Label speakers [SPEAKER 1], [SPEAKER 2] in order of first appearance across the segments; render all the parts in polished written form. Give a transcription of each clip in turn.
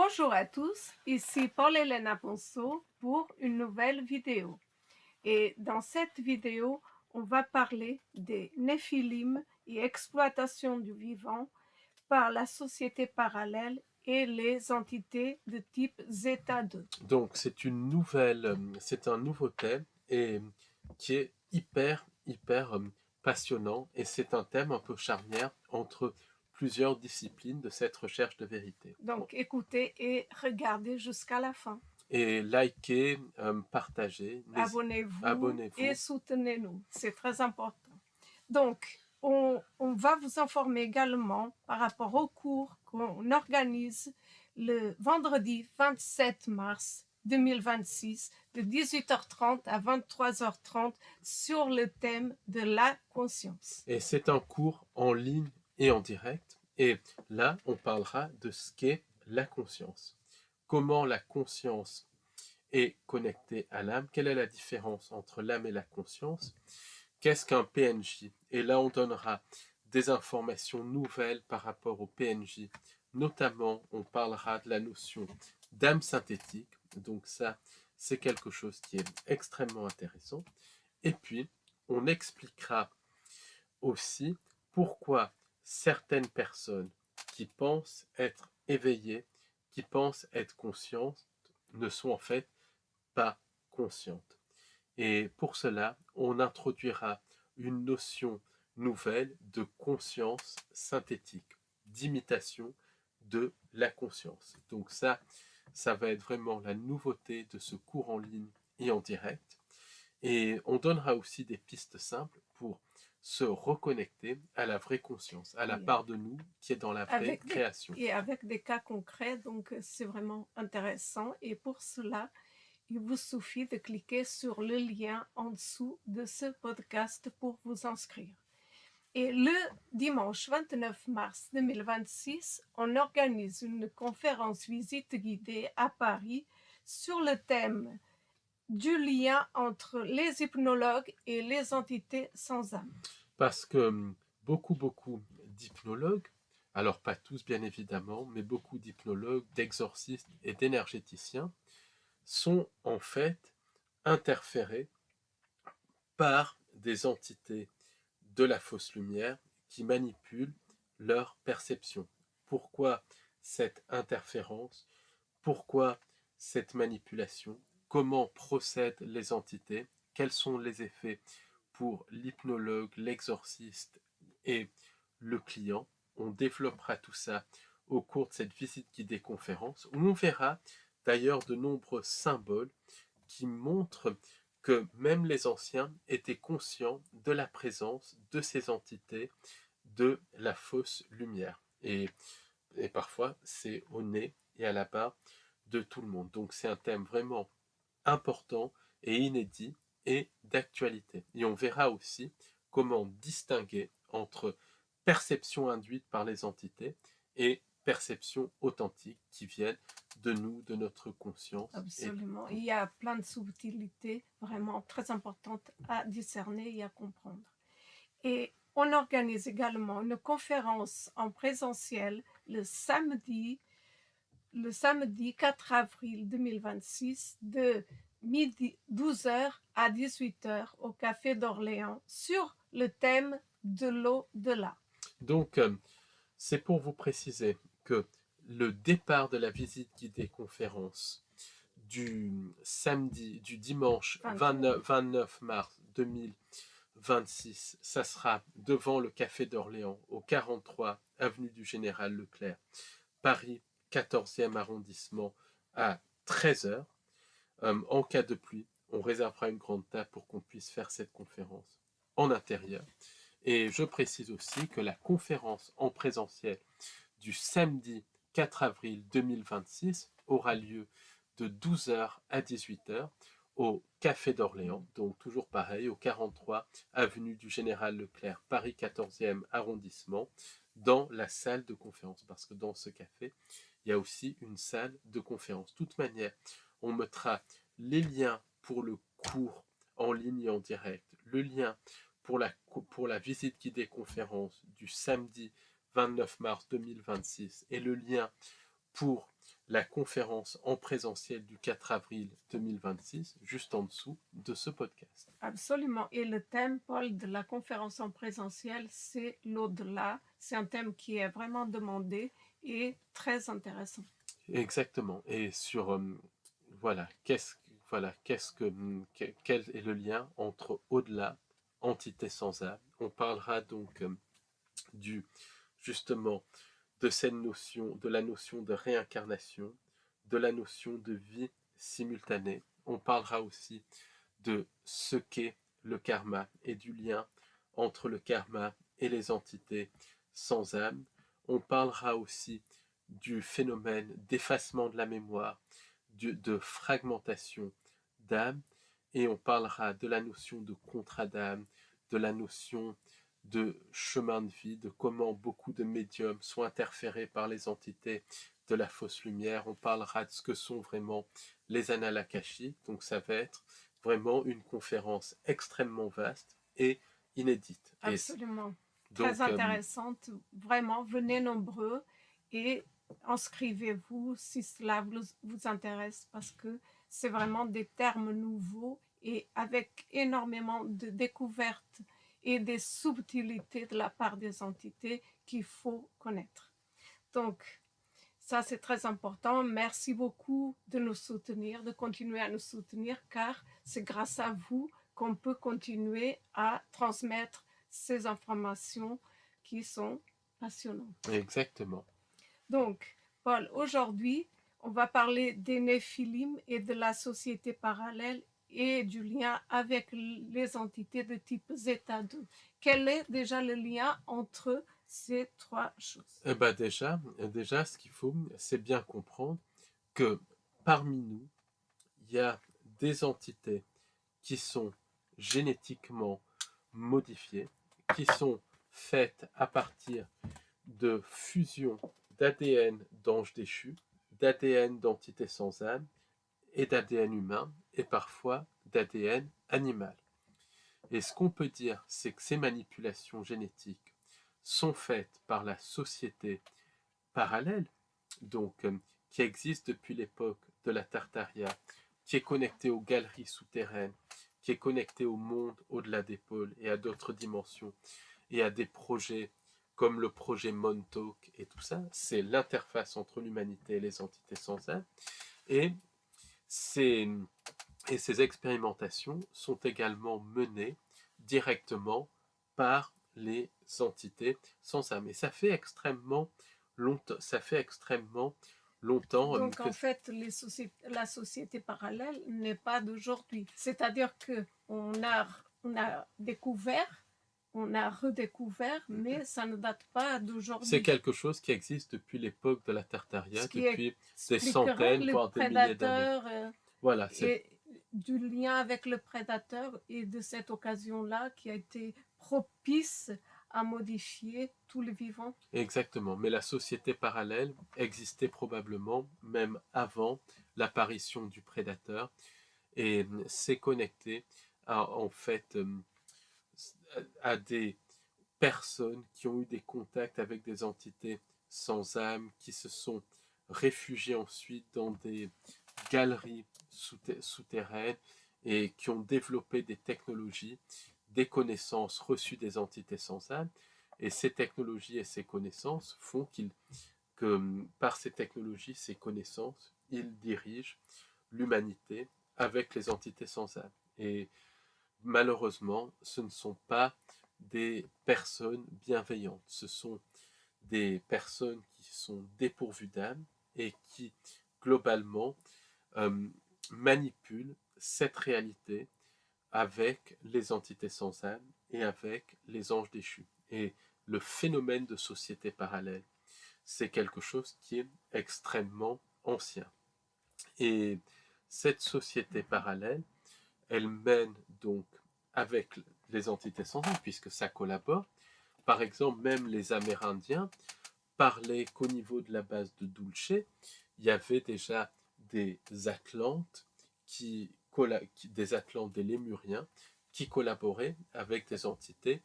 [SPEAKER 1] Bonjour à tous, ici Paul-Hélène Aponceau pour une nouvelle vidéo. Et dans cette vidéo, on va parler des Néphilim et exploitation du vivant par la société parallèle et les entités de type Zeta 2.
[SPEAKER 2] Donc c'est un nouveau thème et qui est hyper passionnant, et c'est un thème un peu charnière entre plusieurs disciplines de cette recherche de vérité.
[SPEAKER 1] Donc écoutez et regardez jusqu'à la fin.
[SPEAKER 2] Et likez, partagez,
[SPEAKER 1] Abonnez-vous et soutenez-nous, c'est très important. Donc, on va vous informer également par rapport au cours qu'on organise le vendredi 27 mars 2026 de 18h30 à 23h30 sur le thème de la conscience.
[SPEAKER 2] Et c'est un cours en ligne et en direct. Et là, on parlera de ce qu'est la conscience. Comment la conscience est connectée à l'âme. Quelle est la différence entre l'âme et la conscience? Qu'est-ce qu'un PNJ? Et là, on donnera des informations nouvelles par rapport au PNJ. Notamment, on parlera de la notion d'âme synthétique. Donc ça, c'est quelque chose qui est extrêmement intéressant. Et puis, on expliquera aussi pourquoi certaines personnes qui pensent être éveillées, qui pensent être conscientes, ne sont en fait pas conscientes. Et pour cela, on introduira une notion nouvelle de conscience synthétique, d'imitation de la conscience. Donc ça va être vraiment la nouveauté de ce cours en ligne et en direct. Et on donnera aussi des pistes simples pour se reconnecter à la vraie conscience, à la part de nous qui est dans la vraie création.
[SPEAKER 1] Et avec des cas concrets, donc c'est vraiment intéressant. Et pour cela, il vous suffit de cliquer sur le lien en dessous de ce podcast pour vous inscrire. Et le dimanche 29 mars 2026, on organise une conférence visite guidée à Paris sur le thème du lien entre les hypnologues et les entités sans âme.
[SPEAKER 2] Parce que beaucoup d'hypnologues, alors pas tous bien évidemment, mais beaucoup d'hypnologues, d'exorcistes et d'énergéticiens sont en fait interférés par des entités de la fausse lumière qui manipulent leur perception. Pourquoi cette interférence? Pourquoi cette manipulation? Comment procèdent les entités? Quels sont les effets pour l'hypnologue, l'exorciste et le client? On développera tout ça au cours de cette visite guidée conférence, où on verra d'ailleurs de nombreux symboles qui montrent que même les anciens étaient conscients de la présence de ces entités de la fausse lumière. Et parfois, c'est au nez et à la barre de tout le monde. Donc c'est un thème vraiment important et inédit et d'actualité. Et on verra aussi comment distinguer entre perception induite par les entités et perception authentique qui viennent de nous, de notre conscience.
[SPEAKER 1] Absolument. Il y a plein de subtilités vraiment très importantes à discerner et à comprendre. Et on organise également une conférence en présentiel le samedi 4 avril 2026 de midi 12h à 18h au Café d'Orléans sur le thème de l'au-delà.
[SPEAKER 2] Donc, c'est pour vous préciser que le départ de la visite guidée conférence du dimanche 29 mars 2026, ça sera devant le Café d'Orléans, au 43 avenue du Général Leclerc, Paris 14e arrondissement, à 13h. En cas de pluie, on réservera une grande table pour qu'on puisse faire cette conférence en intérieur. Et je précise aussi que la conférence en présentiel du samedi 4 avril 2026 aura lieu de 12h à 18h au Café d'Orléans, donc toujours pareil, au 43 avenue du Général Leclerc, Paris 14e arrondissement, dans la salle de conférence, parce que dans ce café, il y a aussi une salle de conférence. De toute manière, on mettra les liens pour le cours en ligne et en direct, le lien pour la visite guidée conférence du samedi 29 mars 2026 et le lien pour la conférence en présentiel du 4 avril 2026, juste en dessous de ce podcast.
[SPEAKER 1] Absolument. Et le thème, Paul, de la conférence en présentiel, c'est l'au-delà. C'est un thème qui est vraiment demandé et très intéressant.
[SPEAKER 2] Exactement. Et sur, voilà, quel est le lien entre au-delà, entité sans âme. On parlera donc justement de cette notion, de la notion de réincarnation, de la notion de vie simultanée. On parlera aussi de ce qu'est le karma et du lien entre le karma et les entités sans âme. On parlera aussi du phénomène d'effacement de la mémoire, de fragmentation d'âme, et on parlera de la notion de contrat d'âme, de la notion de chemin de vie, de comment beaucoup de médiums sont interférés par les entités de la fausse lumière. On parlera de ce que sont vraiment les annales akashiques. Donc ça va être vraiment une conférence extrêmement vaste et inédite.
[SPEAKER 1] Absolument. Très intéressante. Vraiment, venez nombreux et inscrivez-vous si cela vous intéresse parce que c'est vraiment des termes nouveaux et avec énormément de découvertes et des subtilités de la part des entités qu'il faut connaître. Donc, ça, c'est très important. Merci beaucoup de nous soutenir, de continuer à nous soutenir, car c'est grâce à vous qu'on peut continuer à transmettre ces informations qui sont passionnantes.
[SPEAKER 2] Exactement.
[SPEAKER 1] Donc, Paul, aujourd'hui, on va parler des Néphilim et de la société parallèle et du lien avec les entités de type Zeta 2. Quel est déjà le lien entre ces trois choses?
[SPEAKER 2] Déjà, ce qu'il faut, c'est bien comprendre que parmi nous, il y a des entités qui sont génétiquement modifiées, qui sont faites à partir de fusion d'ADN d'anges déchus, d'ADN d'entités sans âme et d'ADN humain, et parfois d'ADN animal. Et ce qu'on peut dire, c'est que ces manipulations génétiques sont faites par la société parallèle, donc qui existe depuis l'époque de la Tartaria, qui est connectée aux galeries souterraines, qui est connectée au monde au-delà des pôles et à d'autres dimensions, et à des projets comme le projet Montauk et tout ça. C'est l'interface entre l'humanité et les entités sans âme. Et ces expérimentations sont également menées directement par les entités sans âme. Et ça fait extrêmement longtemps.
[SPEAKER 1] Donc, en fait, la société parallèle n'est pas d'aujourd'hui. C'est-à-dire qu'on a découvert, on a redécouvert, mais ça ne date pas d'aujourd'hui.
[SPEAKER 2] C'est quelque chose qui existe depuis l'époque de la Tartaria, depuis des centaines, voire des milliers d'années. Voilà,
[SPEAKER 1] et du lien avec le prédateur et de cette occasion-là qui a été propice à modifier tout le vivant.
[SPEAKER 2] Exactement, mais la société parallèle existait probablement même avant l'apparition du prédateur et s'est connecté en fait à des personnes qui ont eu des contacts avec des entités sans âme, qui se sont réfugiées ensuite dans des galeries souterraines et qui ont développé des technologies, des connaissances reçues des entités sans âme. Et ces technologies et ces connaissances font que par ces technologies, ces connaissances, ils dirigent l'humanité avec les entités sans âme. Et malheureusement, ce ne sont pas des personnes bienveillantes. Ce sont des personnes qui sont dépourvues d'âme et qui, globalement, manipulent cette réalité avec les entités sans âme et avec les anges déchus. Et le phénomène de société parallèle, c'est quelque chose qui est extrêmement ancien. Et cette société parallèle, elle mène donc avec les entités sans âme, puisque ça collabore. Par exemple, même les Amérindiens parlaient qu'au niveau de la base de Dulce, il y avait déjà des Atlantes, des Atlantes, des Lémuriens, qui collaboraient avec des entités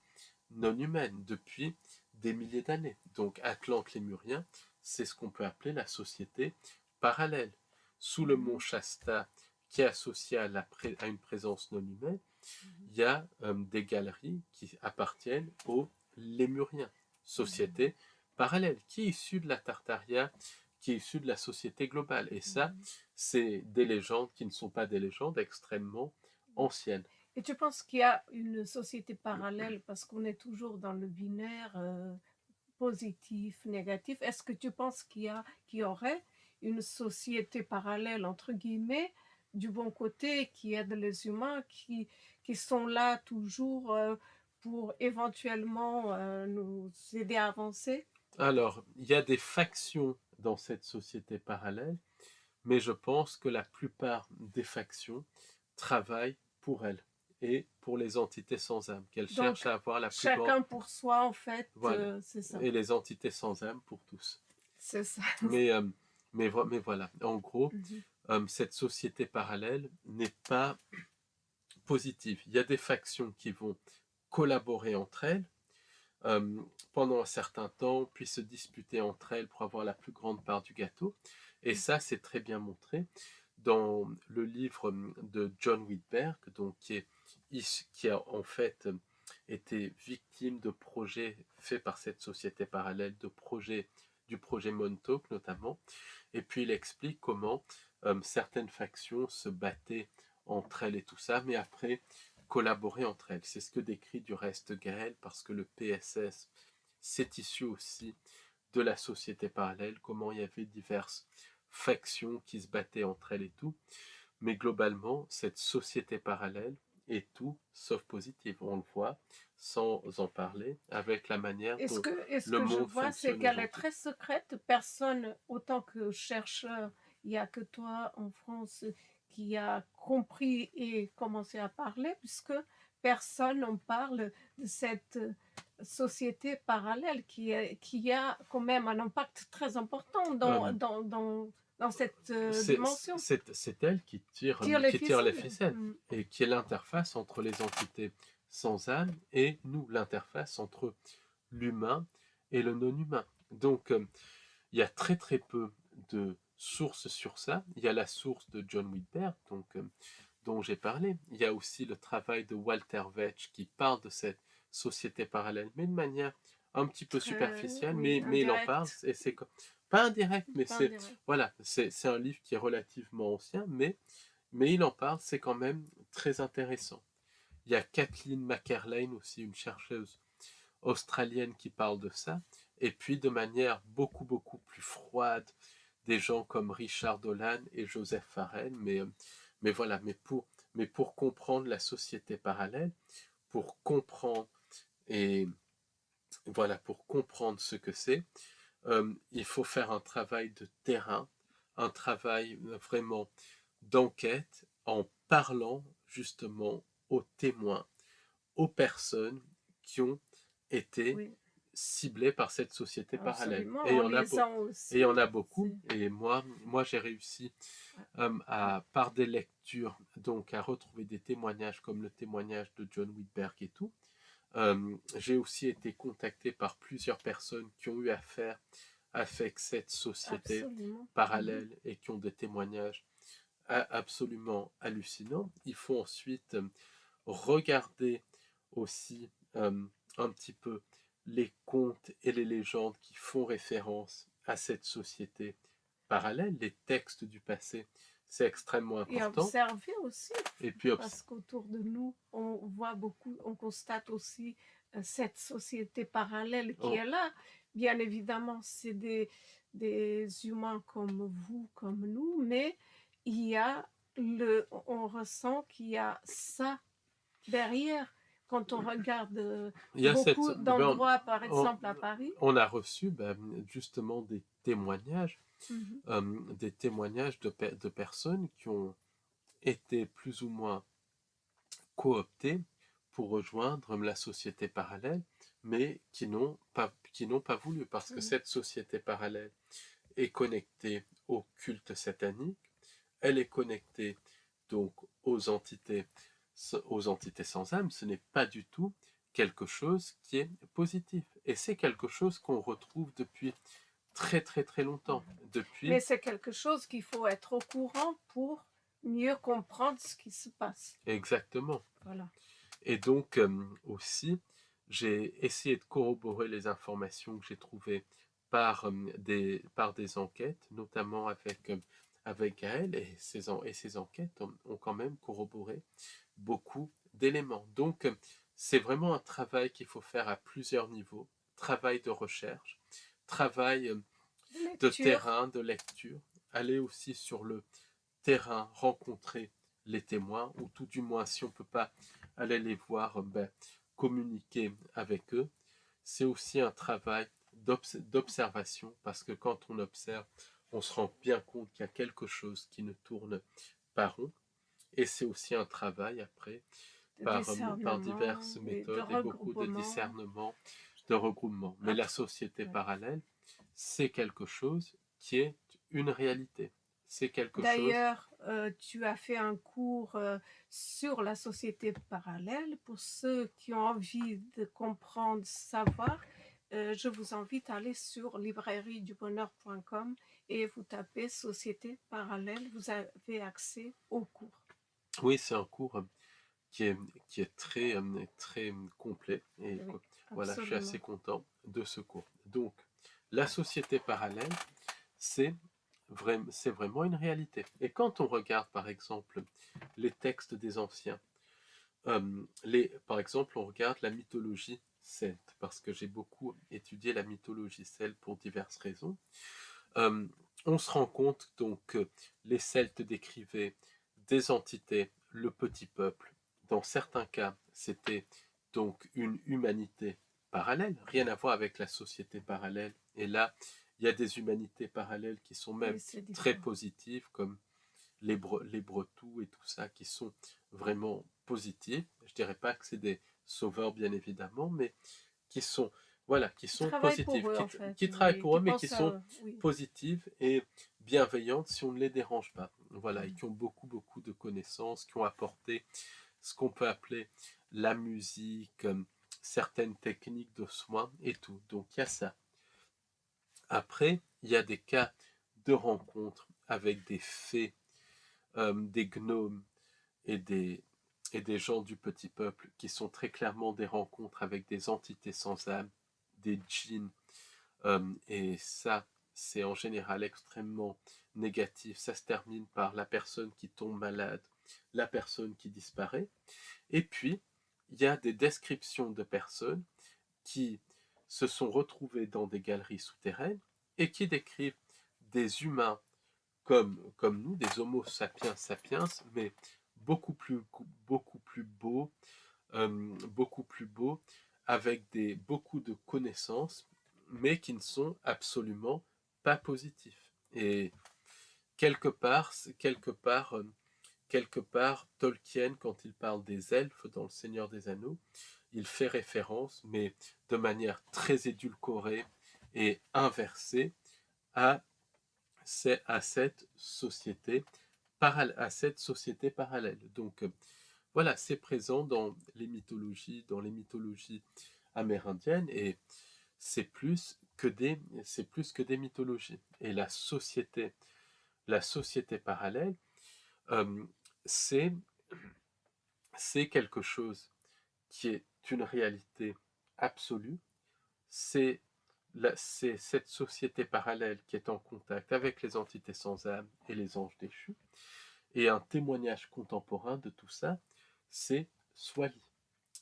[SPEAKER 2] non humaines depuis des milliers d'années. Donc Atlantes lémuriens, c'est ce qu'on peut appeler la société parallèles. Sous le mont Shasta, qui est associé à une présence non humaine, il y a des galeries qui appartiennent aux Lémuriens, société parallèle, qui est issue de la Tartaria, qui est issue de la société globale. Et ça, c'est des légendes qui ne sont pas des légendes extrêmement anciennes.
[SPEAKER 1] Et tu penses qu'il y a une société parallèle parce qu'on est toujours dans le binaire positif, négatif? Est-ce que tu penses qu'il y aurait une société parallèle, entre guillemets, du bon côté, qui aide les humains, qui sont là toujours pour éventuellement nous aider à avancer?
[SPEAKER 2] Alors, il y a des factions dans cette société parallèle, mais je pense que la plupart des factions travaillent pour elles et pour les entités sans âme, qu'elles
[SPEAKER 1] Donc,
[SPEAKER 2] cherchent à avoir la plus
[SPEAKER 1] chacun
[SPEAKER 2] grande...
[SPEAKER 1] pour soi, en fait,
[SPEAKER 2] Voilà.
[SPEAKER 1] c'est ça.
[SPEAKER 2] Et les entités sans âme pour tous.
[SPEAKER 1] C'est ça.
[SPEAKER 2] Mais, mais voilà, en gros,
[SPEAKER 1] Mhm.
[SPEAKER 2] cette société parallèle n'est pas positive. Il y a des factions qui vont collaborer entre elles pendant un certain temps, puis se disputer entre elles pour avoir la plus grande part du gâteau. Et ça, c'est très bien montré dans le livre de John Whitberg, donc qui a en fait été victime de projets faits par cette société parallèle, du projet Montauk notamment. Et puis il explique comment certaines factions se battaient entre elles et tout ça, mais après collaborer entre elles. C'est ce que décrit du reste Gaël, parce que le PSS, c'est issu aussi de la société parallèle, comment il y avait diverses factions qui se battaient entre elles et tout. Mais globalement, cette société parallèle est tout sauf positive. On le voit sans en parler, avec la manière
[SPEAKER 1] Et ce
[SPEAKER 2] dont le
[SPEAKER 1] que je
[SPEAKER 2] monde
[SPEAKER 1] vois, c'est
[SPEAKER 2] fonctionne
[SPEAKER 1] qu'elle est
[SPEAKER 2] aujourd'hui.
[SPEAKER 1] très secrète. Personne, autant que chercheur, il n'y a que toi en France qui a compris et commencé à parler, puisque personne n'en parle de cette société parallèle qui a quand même un impact très important dans cette dimension.
[SPEAKER 2] C'est elle
[SPEAKER 1] Tire les
[SPEAKER 2] qui tire les
[SPEAKER 1] ficelles.
[SPEAKER 2] ficelles et qui est l'interface entre les entités sans âme et nous, l'interface entre l'humain et le non-humain. Donc, il y a très très peu de sources sur ça. Il y a la source de John Whitberg, dont j'ai parlé. Il y a aussi le travail de Walter Vetch qui parle de cette société parallèle, mais de manière un petit peu superficielle,
[SPEAKER 1] Oui,
[SPEAKER 2] mais il en parle.
[SPEAKER 1] indirect.
[SPEAKER 2] Et c'est pas indirect, mais
[SPEAKER 1] Pas indirect.
[SPEAKER 2] voilà, c'est un livre qui est relativement ancien, mais il en parle, c'est quand même très intéressant. Il y a Kathleen McErlaine aussi, une chercheuse australienne qui parle de ça, et puis de manière beaucoup beaucoup plus froide, des gens comme Richard Dolan et Joseph Farrell, mais voilà, mais pour comprendre la société parallèle, pour comprendre et voilà, pour comprendre ce que c'est, il faut faire un travail de terrain, un travail vraiment d'enquête en parlant justement aux témoins, aux personnes qui ont été
[SPEAKER 1] Oui,
[SPEAKER 2] ciblées par cette société parallèle.
[SPEAKER 1] absolument.
[SPEAKER 2] Et il y
[SPEAKER 1] En
[SPEAKER 2] en a,
[SPEAKER 1] lisant
[SPEAKER 2] et il y en
[SPEAKER 1] aussi.
[SPEAKER 2] a beaucoup. Et moi j'ai réussi par des lectures donc à retrouver des témoignages comme le témoignage de John Whitberg et tout. J'ai aussi été contacté par plusieurs personnes qui ont eu affaire avec cette société
[SPEAKER 1] Absolument.
[SPEAKER 2] parallèle et qui ont des témoignages absolument hallucinants. Il faut ensuite regarder aussi un petit peu les contes et les légendes qui font référence à cette société parallèle, les textes du passé, c'est extrêmement
[SPEAKER 1] Et
[SPEAKER 2] important.
[SPEAKER 1] observer aussi,
[SPEAKER 2] Et puis,
[SPEAKER 1] parce qu'autour de nous, on voit beaucoup, on constate aussi cette société parallèle qui est là. Bien évidemment, c'est des humains comme vous, comme nous, mais on ressent qu'il y a ça derrière. Quand on regarde
[SPEAKER 2] il y a
[SPEAKER 1] beaucoup d'endroits, par
[SPEAKER 2] on,
[SPEAKER 1] exemple à Paris.
[SPEAKER 2] on a reçu justement des témoignages de personnes qui ont été plus ou moins cooptées pour rejoindre la société parallèle, mais qui n'ont pas voulu, parce que cette société parallèle est connectée au culte satanique, elle est connectée donc aux entités sans âme, ce n'est pas du tout quelque chose qui est positif. Et c'est quelque chose qu'on retrouve depuis très très très
[SPEAKER 1] Ouais.
[SPEAKER 2] longtemps.
[SPEAKER 1] Mais
[SPEAKER 2] Depuis,
[SPEAKER 1] c'est quelque chose qu'il faut être au courant pour mieux comprendre ce qui se passe.
[SPEAKER 2] exactement.
[SPEAKER 1] Voilà.
[SPEAKER 2] Et donc aussi, j'ai essayé de corroborer les informations que j'ai trouvées par des enquêtes, notamment avec Gaël, et ces enquêtes ont quand même corroboré beaucoup d'éléments. Donc, c'est vraiment un travail qu'il faut faire à plusieurs niveaux. Travail de recherche, travail de
[SPEAKER 1] Lecture.
[SPEAKER 2] terrain, de lecture, aller aussi sur le terrain, rencontrer les témoins, ou tout du moins, si on ne peut pas aller les voir, communiquer avec eux. C'est aussi un travail d'observation, parce que quand on observe, on se rend bien compte qu'il y a quelque chose qui ne tourne pas rond. Et c'est aussi un travail après
[SPEAKER 1] De
[SPEAKER 2] par
[SPEAKER 1] discernement
[SPEAKER 2] diverses
[SPEAKER 1] et de
[SPEAKER 2] méthodes et beaucoup de
[SPEAKER 1] regroupement.
[SPEAKER 2] discernement, de regroupement. Mais la
[SPEAKER 1] Après,
[SPEAKER 2] société
[SPEAKER 1] ouais.
[SPEAKER 2] parallèle, c'est quelque chose qui est une réalité. C'est quelque chose.
[SPEAKER 1] D'ailleurs, tu as fait un cours sur la société parallèle. Pour ceux qui ont envie de comprendre, savoir, je vous invite à aller sur librairiedubonheur.com et vous tapez société parallèle. Vous avez accès au cours.
[SPEAKER 2] Oui, c'est un cours qui est, qui est très, très complet. Et
[SPEAKER 1] Oui,
[SPEAKER 2] voilà, je suis assez
[SPEAKER 1] absolument.
[SPEAKER 2] content de ce cours. Donc, la société parallèle, c'est c'est vraiment une réalité. Et quand on regarde, par exemple, les textes des anciens, par exemple, on regarde la mythologie celte, parce que j'ai beaucoup étudié la mythologie celte pour diverses raisons. Euh, on se rend compte donc que les Celtes décrivaient des entités, le petit peuple. Dans certains cas, c'était donc une humanité parallèle, rien à voir avec la société parallèle. Et là, il y a des humanités parallèles qui sont même
[SPEAKER 1] Oui, c'est
[SPEAKER 2] très
[SPEAKER 1] différent.
[SPEAKER 2] positives, comme les Bretous et tout ça, qui sont vraiment positifs. Je ne dirais pas que c'est des sauveurs, bien évidemment, mais qui sont, voilà, qui
[SPEAKER 1] Qui
[SPEAKER 2] sont
[SPEAKER 1] travaillent
[SPEAKER 2] positives,
[SPEAKER 1] pour eux, en fait,
[SPEAKER 2] qui travaillent
[SPEAKER 1] oui,
[SPEAKER 2] pour
[SPEAKER 1] qui
[SPEAKER 2] eux, mais qui
[SPEAKER 1] pensent à
[SPEAKER 2] sont
[SPEAKER 1] eux, oui.
[SPEAKER 2] positives et bienveillantes si on ne les dérange pas. Voilà, et
[SPEAKER 1] Mhm.
[SPEAKER 2] qui ont beaucoup, beaucoup de connaissances, qui ont apporté ce qu'on peut appeler la musique, certaines techniques de soins et tout. Donc il y a ça. Après, il y a des cas de rencontres avec des fées, des gnomes et des gens du petit peuple qui sont très clairement des rencontres avec des entités sans âme, des djinns, et ça, c'est en général extrêmement négatif. Ça se termine par la personne qui tombe malade, la personne qui disparaît. Et puis, il y a des descriptions de personnes qui se sont retrouvées dans des galeries souterraines et qui décrivent des humains comme nous, des Homo sapiens sapiens, mais beaucoup plus beaux, beaucoup plus beaux, avec beaucoup de connaissances, mais qui ne sont absolument pas positifs. Et quelque part, quelque part, Tolkien, quand il parle des elfes dans Le Seigneur des Anneaux, il fait référence, mais de manière très édulcorée et inversée, à, à cette à cette société parallèle. Donc voilà, c'est présent dans les mythologies amérindiennes, et c'est plus que des mythologies. Et la société parallèle, euh, c'est c'est quelque chose qui est une réalité absolue. C'est c'est cette société parallèle qui est en contact avec les entités sans âme et les anges déchus. Et un témoignage contemporain de tout ça, c'est Swali.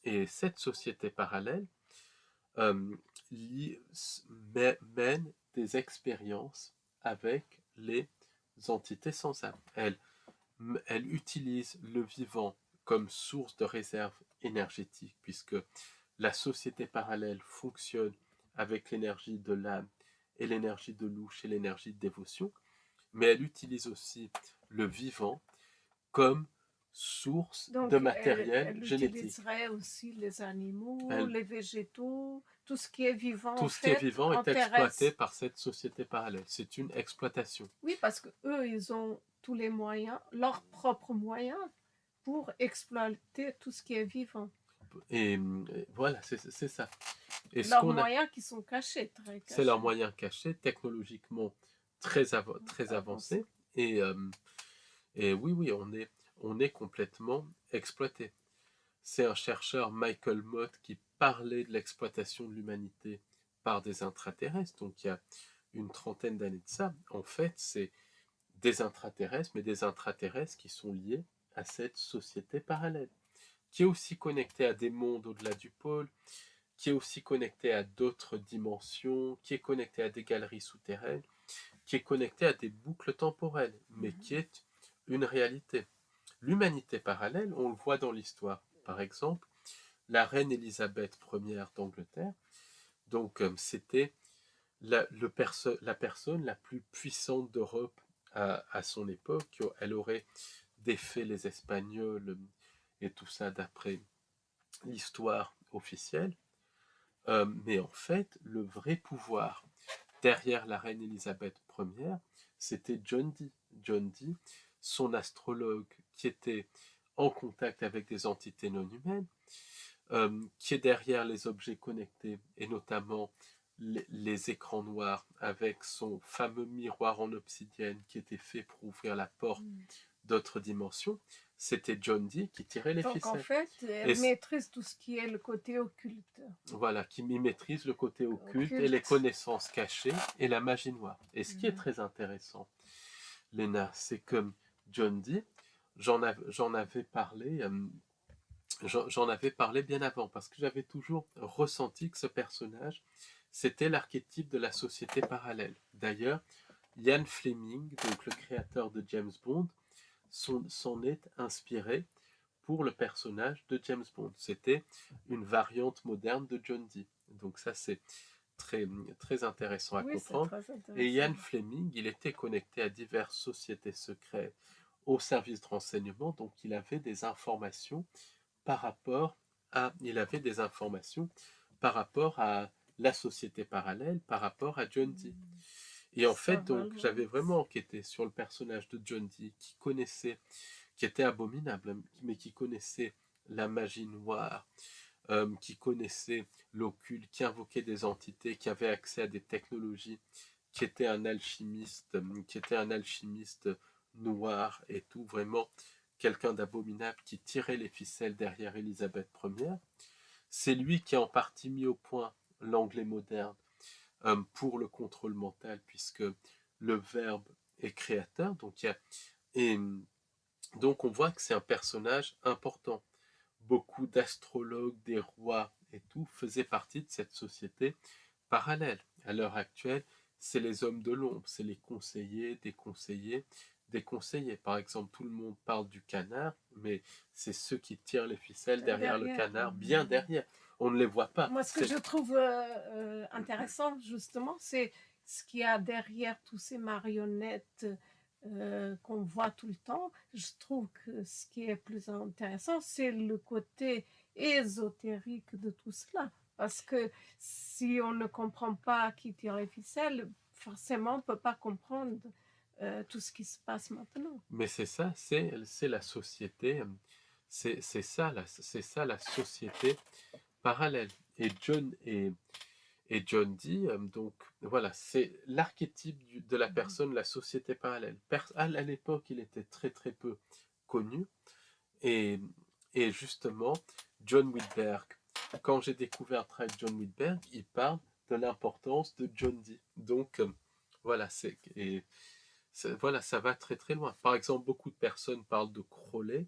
[SPEAKER 2] Et cette société parallèle euh, mène des expériences avec les entités sans âme. Elle utilise le vivant comme source de réserve énergétique, puisque la société parallèle fonctionne avec l'énergie de l'âme et l'énergie de louche et l'énergie de dévotion, mais elle utilise aussi le vivant comme source de
[SPEAKER 1] Donc,
[SPEAKER 2] matériel
[SPEAKER 1] elle
[SPEAKER 2] génétique.
[SPEAKER 1] utiliserait aussi les animaux,
[SPEAKER 2] Elle,
[SPEAKER 1] les végétaux, tout ce qui est vivant,
[SPEAKER 2] tout
[SPEAKER 1] en
[SPEAKER 2] ce qui est
[SPEAKER 1] fait,
[SPEAKER 2] vivant
[SPEAKER 1] en
[SPEAKER 2] est exploité
[SPEAKER 1] terrestre.
[SPEAKER 2] par cette société parallèle. C'est une exploitation.
[SPEAKER 1] Oui, parce que eux, ils ont tous les moyens, leurs propres moyens, pour exploiter tout ce qui est vivant.
[SPEAKER 2] Et voilà, c'est ça. Et ce
[SPEAKER 1] Leurs
[SPEAKER 2] qu'on a,
[SPEAKER 1] moyens qui sont cachés, très
[SPEAKER 2] c'est leurs
[SPEAKER 1] cachés,
[SPEAKER 2] moyens cachés, technologiquement très
[SPEAKER 1] avancés.
[SPEAKER 2] avancés. Et oui, oui, on est complètement exploité. C'est un chercheur, Michael Mott, qui parlait de l'exploitation de l'humanité par des intraterrestres, donc il y a une trentaine d'années de ça. En fait, c'est des intraterrestres, mais des intraterrestres qui sont liés à cette société parallèle, qui est aussi connectée à des mondes au-delà du pôle, qui est aussi connectée à d'autres dimensions, qui est connectée à des galeries souterraines, qui est connectée à des boucles temporelles, mais qui est une réalité. L'humanité parallèle, on le voit dans l'histoire. Par exemple, la reine Élisabeth Ier d'Angleterre, donc c'était la personne la plus puissante d'Europe à son époque. Elle aurait défait les Espagnols et tout ça d'après l'histoire officielle. Mais en fait, le vrai pouvoir derrière la reine Élisabeth Ier, c'était John Dee. John Dee, son astrologue qui était en contact avec des entités non humaines, qui est derrière les objets connectés, et notamment les écrans noirs, avec son fameux miroir en obsidienne qui était fait pour ouvrir la porte d'autres dimensions. C'était John Dee qui tirait les
[SPEAKER 1] Donc en
[SPEAKER 2] ficelles.
[SPEAKER 1] fait,
[SPEAKER 2] Et
[SPEAKER 1] elle maîtrise tout ce qui est le côté occulte.
[SPEAKER 2] voilà, qui maîtrise le côté occulte et les
[SPEAKER 1] Occulte.
[SPEAKER 2] connaissances cachées et la magie noire. Et ce qui est très intéressant, Léna, c'est que John Dee, j'en avais parlé, j'en avais parlé bien avant, parce que j'avais toujours ressenti que ce personnage, c'était l'archétype de la société parallèle. D'ailleurs, Ian Fleming, donc le créateur de James Bond, s'en est inspiré pour le personnage de James Bond. C'était une variante moderne de John Dee. Donc ça, c'est très intéressant à comprendre. Et Ian Fleming, il était connecté à diverses sociétés secrètes au service de renseignement, donc il avait des informations par rapport à la société parallèle, par rapport à John Dee. Et en fait, donc, j'avais vraiment enquêté sur le personnage de John Dee, qui était abominable, mais qui connaissait la magie noire, qui connaissait l'occulte, qui invoquait des entités, qui avait accès à des technologies, qui était un alchimiste, noir et tout, vraiment quelqu'un d'abominable qui tirait les ficelles derrière Élisabeth Ier. C'est lui qui a en partie mis au point l'anglais moderne pour le contrôle mental, puisque le verbe est créateur, et donc on voit que c'est un personnage important. Beaucoup d'astrologues, des rois et tout faisaient partie de cette société parallèle. À l'heure actuelle, c'est les hommes de l'ombre, c'est les conseillers, des conseillers, des conseillers. Par exemple, tout le monde parle du canard, mais c'est ceux qui tirent les ficelles derrière le canard, bien derrière. On ne les voit pas.
[SPEAKER 1] Moi, ce que je trouve intéressant, justement, c'est ce qu'il y a derrière tous ces marionnettes qu'on voit tout le temps. Je trouve que ce qui est plus intéressant, c'est le côté ésotérique de tout cela. Parce que si on ne comprend pas qui tire les ficelles, forcément, on ne peut pas comprendre tout ce qui se passe maintenant.
[SPEAKER 2] Mais c'est ça, c'est la société, c'est ça, la société parallèle. Et John Dee, donc voilà, c'est l'archétype de la personne, la société parallèle. À l'époque, il était très très peu connu. Et, et justement, John Whitberg, quand j'ai découvert le travail de John Whitberg, il parle de l'importance de John Dee. Donc voilà, voilà, ça va très très loin. Par exemple, beaucoup de personnes parlent de Crowley.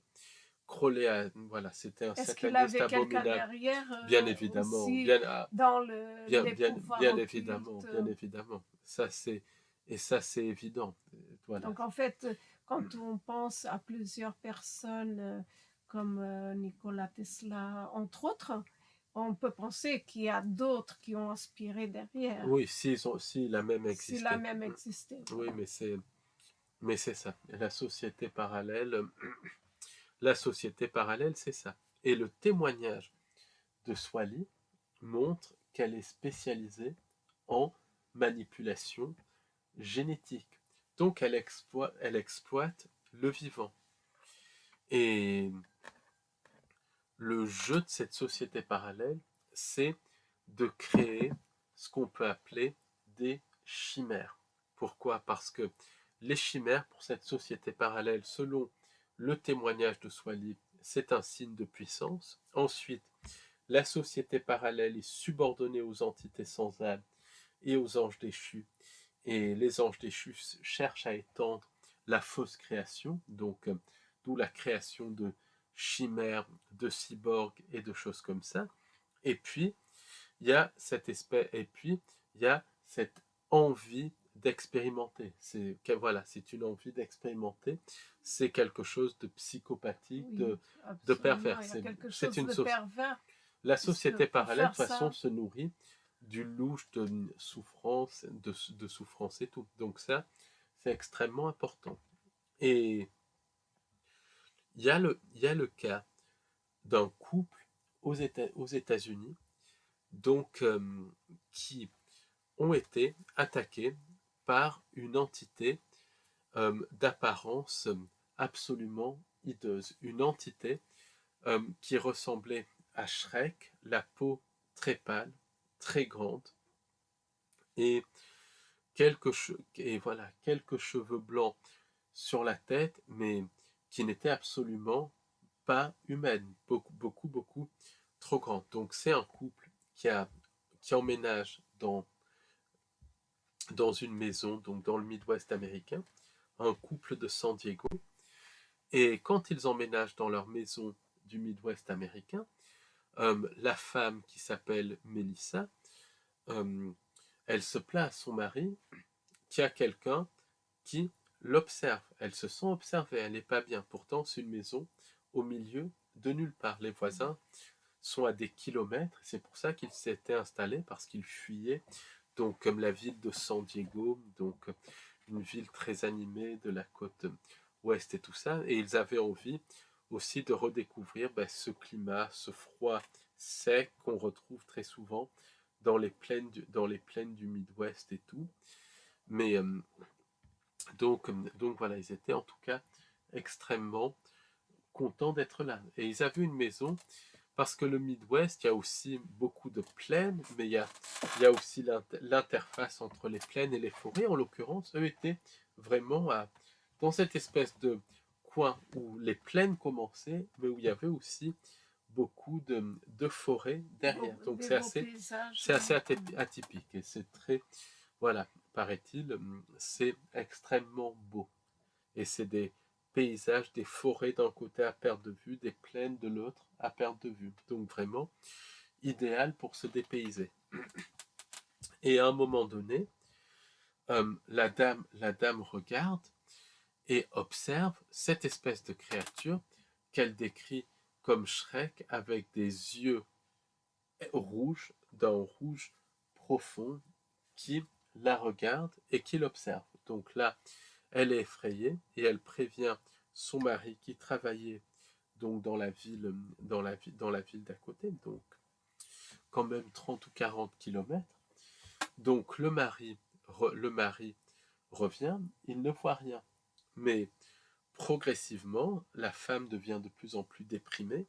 [SPEAKER 2] Crowley, voilà, c'était un
[SPEAKER 1] Est-ce qu'il
[SPEAKER 2] sataniste
[SPEAKER 1] avait quelqu'un
[SPEAKER 2] abominable.
[SPEAKER 1] derrière
[SPEAKER 2] Bien évidemment,
[SPEAKER 1] aussi dans les pouvoirs
[SPEAKER 2] bien
[SPEAKER 1] occultes?
[SPEAKER 2] évidemment, bien évidemment. Ça c'est évident. Voilà.
[SPEAKER 1] Donc en fait, quand on pense à plusieurs personnes comme Nikola Tesla, entre autres, on peut penser qu'il y a d'autres qui ont inspiré derrière.
[SPEAKER 2] Oui, si la même
[SPEAKER 1] Si
[SPEAKER 2] existé.
[SPEAKER 1] la même existait.
[SPEAKER 2] Oui,
[SPEAKER 1] Voilà.
[SPEAKER 2] mais c'est ça. La société parallèle, c'est ça. Et le témoignage de Swali montre qu'elle est spécialisée en manipulation génétique. Donc elle exploite le vivant. Et le jeu de cette société parallèle, c'est de créer ce qu'on peut appeler des chimères. Pourquoi? Parce que les chimères, pour cette société parallèle, selon le témoignage de Swali, c'est un signe de puissance. Ensuite, la société parallèle est subordonnée aux entités sans âme et aux anges déchus. Et les anges déchus cherchent à étendre la fausse création, donc d'où la création de chimères, de cyborgs et de choses comme ça. Et puis, il y a cette espèce, et puis il y a cette envie d'expérimenter. C'est voilà, c'est une envie d'expérimenter. C'est quelque chose de psychopathique,
[SPEAKER 1] Oui,
[SPEAKER 2] de pervers.
[SPEAKER 1] absolument. Il y a quelque
[SPEAKER 2] C'est
[SPEAKER 1] chose
[SPEAKER 2] une
[SPEAKER 1] de pervers,
[SPEAKER 2] La
[SPEAKER 1] puisque
[SPEAKER 2] société
[SPEAKER 1] pour
[SPEAKER 2] parallèle, de
[SPEAKER 1] faire
[SPEAKER 2] toute façon,
[SPEAKER 1] ça,
[SPEAKER 2] se nourrit du louche de souffrance, de souffrance et tout. Donc ça, c'est extrêmement important. Et il y a le cas d'un couple aux États-Unis, donc qui ont été attaqués par une entité d'apparence absolument hideuse. Une entité qui ressemblait à Shrek, la peau très pâle, très grande, et voilà, quelques cheveux blancs sur la tête, mais qui n'étaient absolument pas humaine, beaucoup trop grande. Donc c'est un couple qui emménage dans une maison, donc dans le Midwest américain, un couple de San Diego. Et quand ils emménagent dans leur maison du Midwest américain, la femme qui s'appelle Melissa, euh, elle se plaint à son mari qu'il y a quelqu'un qui l'observe. Elle se sent observée, elle n'est pas bien. Pourtant, c'est une maison au milieu de nulle part. Les voisins sont à des kilomètres. C'est pour ça qu'ils s'étaient installés, parce qu'ils fuyaient. Donc, comme la ville de San Diego, donc une ville très animée de la côte ouest et tout ça. Et ils avaient envie aussi de redécouvrir ce climat, ce froid sec qu'on retrouve très souvent dans les plaines du Midwest et tout. Mais donc voilà, ils étaient en tout cas extrêmement contents d'être là. Et ils avaient une maison, parce que le Midwest, il y a aussi beaucoup de plaines, mais il y a aussi l'interface entre les plaines et les forêts. En l'occurrence, eux étaient vraiment dans cette espèce de coin où les plaines commençaient, mais où il y avait aussi beaucoup de forêts derrière. Donc
[SPEAKER 1] des beaux paysages.
[SPEAKER 2] c'est assez atypique, et c'est très, voilà, paraît-il, c'est extrêmement beau. Et c'est des paysages, des forêts d'un côté à perte de vue, des plaines de l'autre à perte de vue. Donc vraiment idéal pour se dépayser. Et à un moment donné, la dame regarde et observe cette espèce de créature qu'elle décrit comme Shrek, avec des yeux rouges, d'un rouge profond, qui la regarde et qui l'observe. Donc là, elle est effrayée et elle prévient son mari qui travaillait donc dans la ville d'à côté, donc quand même 30 ou 40 kilomètres. Donc le mari revient, il ne voit rien. Mais progressivement, la femme devient de plus en plus déprimée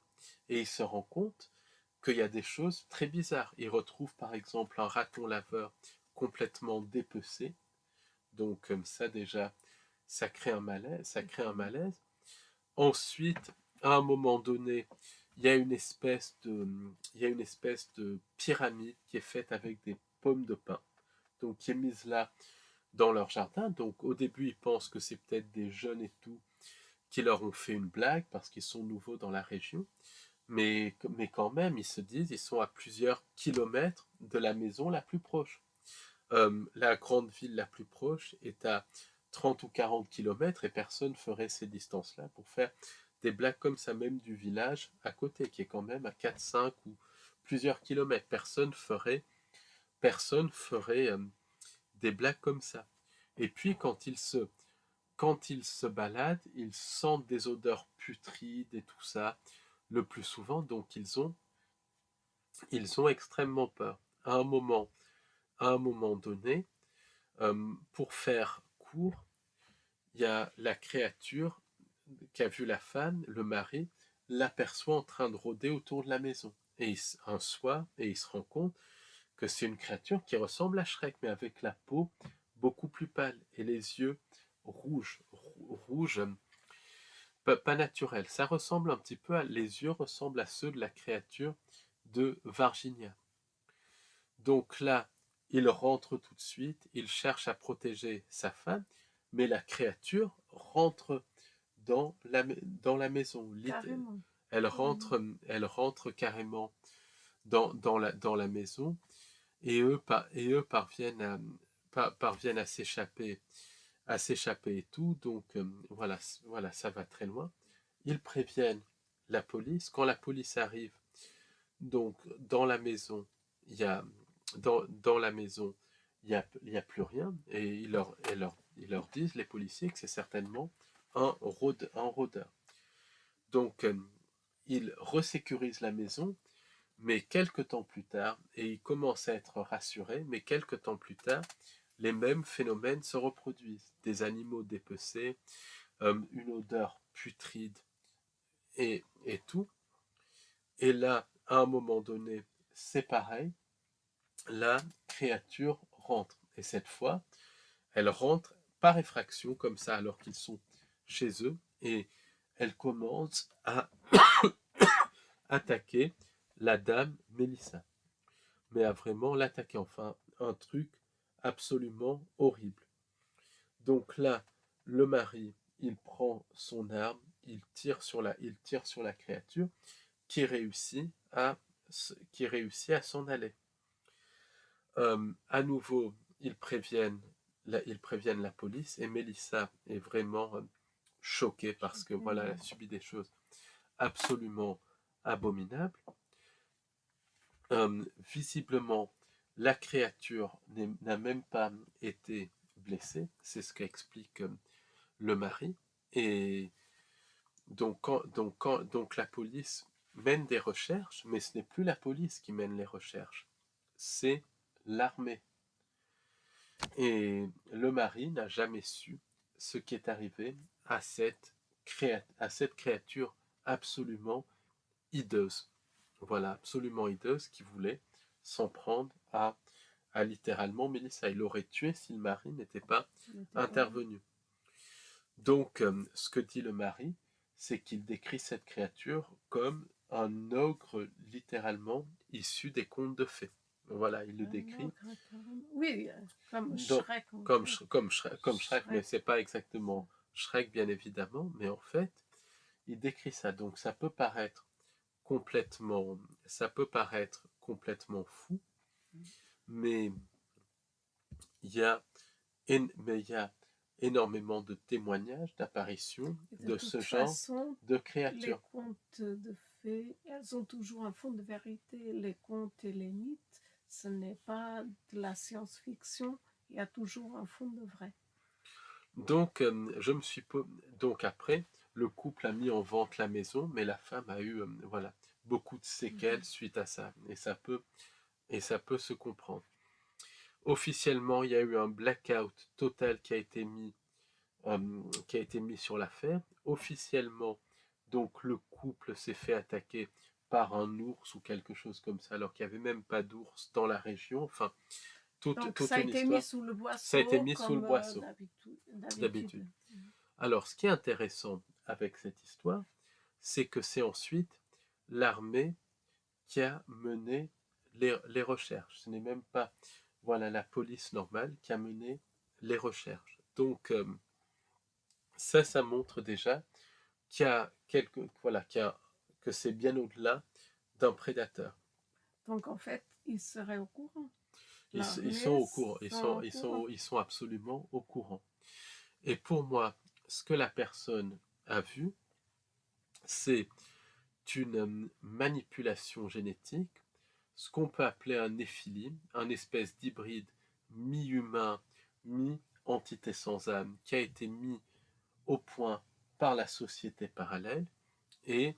[SPEAKER 2] et il se rend compte qu'il y a des choses très bizarres. Il retrouve par exemple un raton laveur complètement dépecé. Donc comme ça déjà, ça crée un malaise. Ensuite, à un moment donné, il y a une espèce de pyramide qui est faite avec des pommes de pin, donc qui est mise là dans leur jardin. Donc au début, ils pensent que c'est peut-être des jeunes et tout qui leur ont fait une blague parce qu'ils sont nouveaux dans la région. Mais quand même, ils se disent, ils sont à plusieurs kilomètres de la maison la plus proche. La grande ville la plus proche est à 30 ou 40 kilomètres, et personne ne ferait ces distances-là pour faire des blagues comme ça, même du village à côté, qui est quand même à 4, 5 ou plusieurs kilomètres. Personne ferait des blagues comme ça. Et puis quand ils se baladent, ils sentent des odeurs putrides et tout ça, le plus souvent, donc ils ont extrêmement peur. À un moment donné, pour faire court, il y a la créature qui a vu la femme, le mari, l'aperçoit en train de rôder autour de la maison. Et un soir, et il se rend compte que c'est une créature qui ressemble à Shrek, mais avec la peau beaucoup plus pâle et les yeux rouges, rouges, pas naturels. Ça ressemble un petit peu les yeux ressemblent à ceux de la créature de Varginia. Donc là, il rentre tout de suite, il cherche à protéger sa femme, mais la créature rentre dans la maison.
[SPEAKER 1] Carrément.
[SPEAKER 2] Elle rentre carrément dans la maison et eux parviennent à s'échapper et tout. Donc voilà, ça va très loin. Ils préviennent la police. Quand la police arrive, donc dans la maison, il y a dans la maison, il y a plus rien et ils leur disent, les policiers, que c'est certainement un rôdeur. Donc ils resécurisent la maison, mais quelques temps plus tard, et ils commencent à être rassurés, mais quelques temps plus tard, les mêmes phénomènes se reproduisent. Des animaux dépecés, une odeur putride et tout. Et là, à un moment donné, c'est pareil, la créature rentre. Et cette fois, elle rentre par effraction, comme ça, alors qu'ils sont chez eux, et elle commence à attaquer la dame Mélissa. Mais à vraiment l'attaquer, enfin, un truc absolument horrible. Donc là, le mari, il prend son arme, il tire sur la créature qui réussit à s'en aller. À nouveau, ils préviennent la police et Mélissa est vraiment choquée parce que voilà, elle a subi des choses absolument abominables. Visiblement, la créature n'a même pas été blessée, c'est ce qu'explique le mari. Et donc la police mène des recherches, mais ce n'est plus la police qui mène les recherches, c'est l'armée. Et le mari n'a jamais su ce qui est arrivé à cette créature absolument hideuse. Voilà, absolument hideuse, qui voulait s'en prendre à littéralement Mélissa. Il l'aurait tué si le mari n'était pas intervenu. Donc, ce que dit le mari, c'est qu'il décrit cette créature comme un ogre littéralement issu des contes de fées. Voilà, il le décrit.
[SPEAKER 1] Oui, comme Shrek.
[SPEAKER 2] Comme Shrek, mais c'est pas exactement Shrek, bien évidemment, mais en fait, il décrit ça. Donc, ça peut paraître complètement fou, mais il y a énormément de témoignages, d'apparitions de ce genre de créatures.
[SPEAKER 1] Les contes de fées, elles ont toujours un fond de vérité. Les contes et les mythes, ce n'est pas de la science-fiction, il y a toujours un fond de vrai.
[SPEAKER 2] Donc, donc après, le couple a mis en vente la maison, mais la femme a eu voilà, beaucoup de séquelles suite à ça, et ça peut se comprendre. Officiellement, il y a eu un blackout total qui a été mis sur l'affaire. Officiellement, donc le couple s'est fait attaquer par un ours ou quelque chose comme ça, alors qu'il n'y avait même pas d'ours dans la région. Enfin,
[SPEAKER 1] donc ça a été mis sous le boisseau.
[SPEAKER 2] Ça a été mis sous le boisseau, d'habitude. Alors, ce qui est intéressant avec cette histoire, c'est que c'est ensuite l'armée qui a mené les recherches. Ce n'est même pas la police normale qui a mené les recherches. Donc, ça montre déjà qu'il y a que c'est bien au-delà d'un prédateur.
[SPEAKER 1] Donc, en fait, ils seraient au courant.
[SPEAKER 2] Ils sont au courant. Ils sont absolument au courant. Et pour moi, ce que la personne a vu, c'est une manipulation génétique, ce qu'on peut appeler un néphilim, un espèce d'hybride mi-humain, mi-entité sans âme, qui a été mis au point par la société parallèle et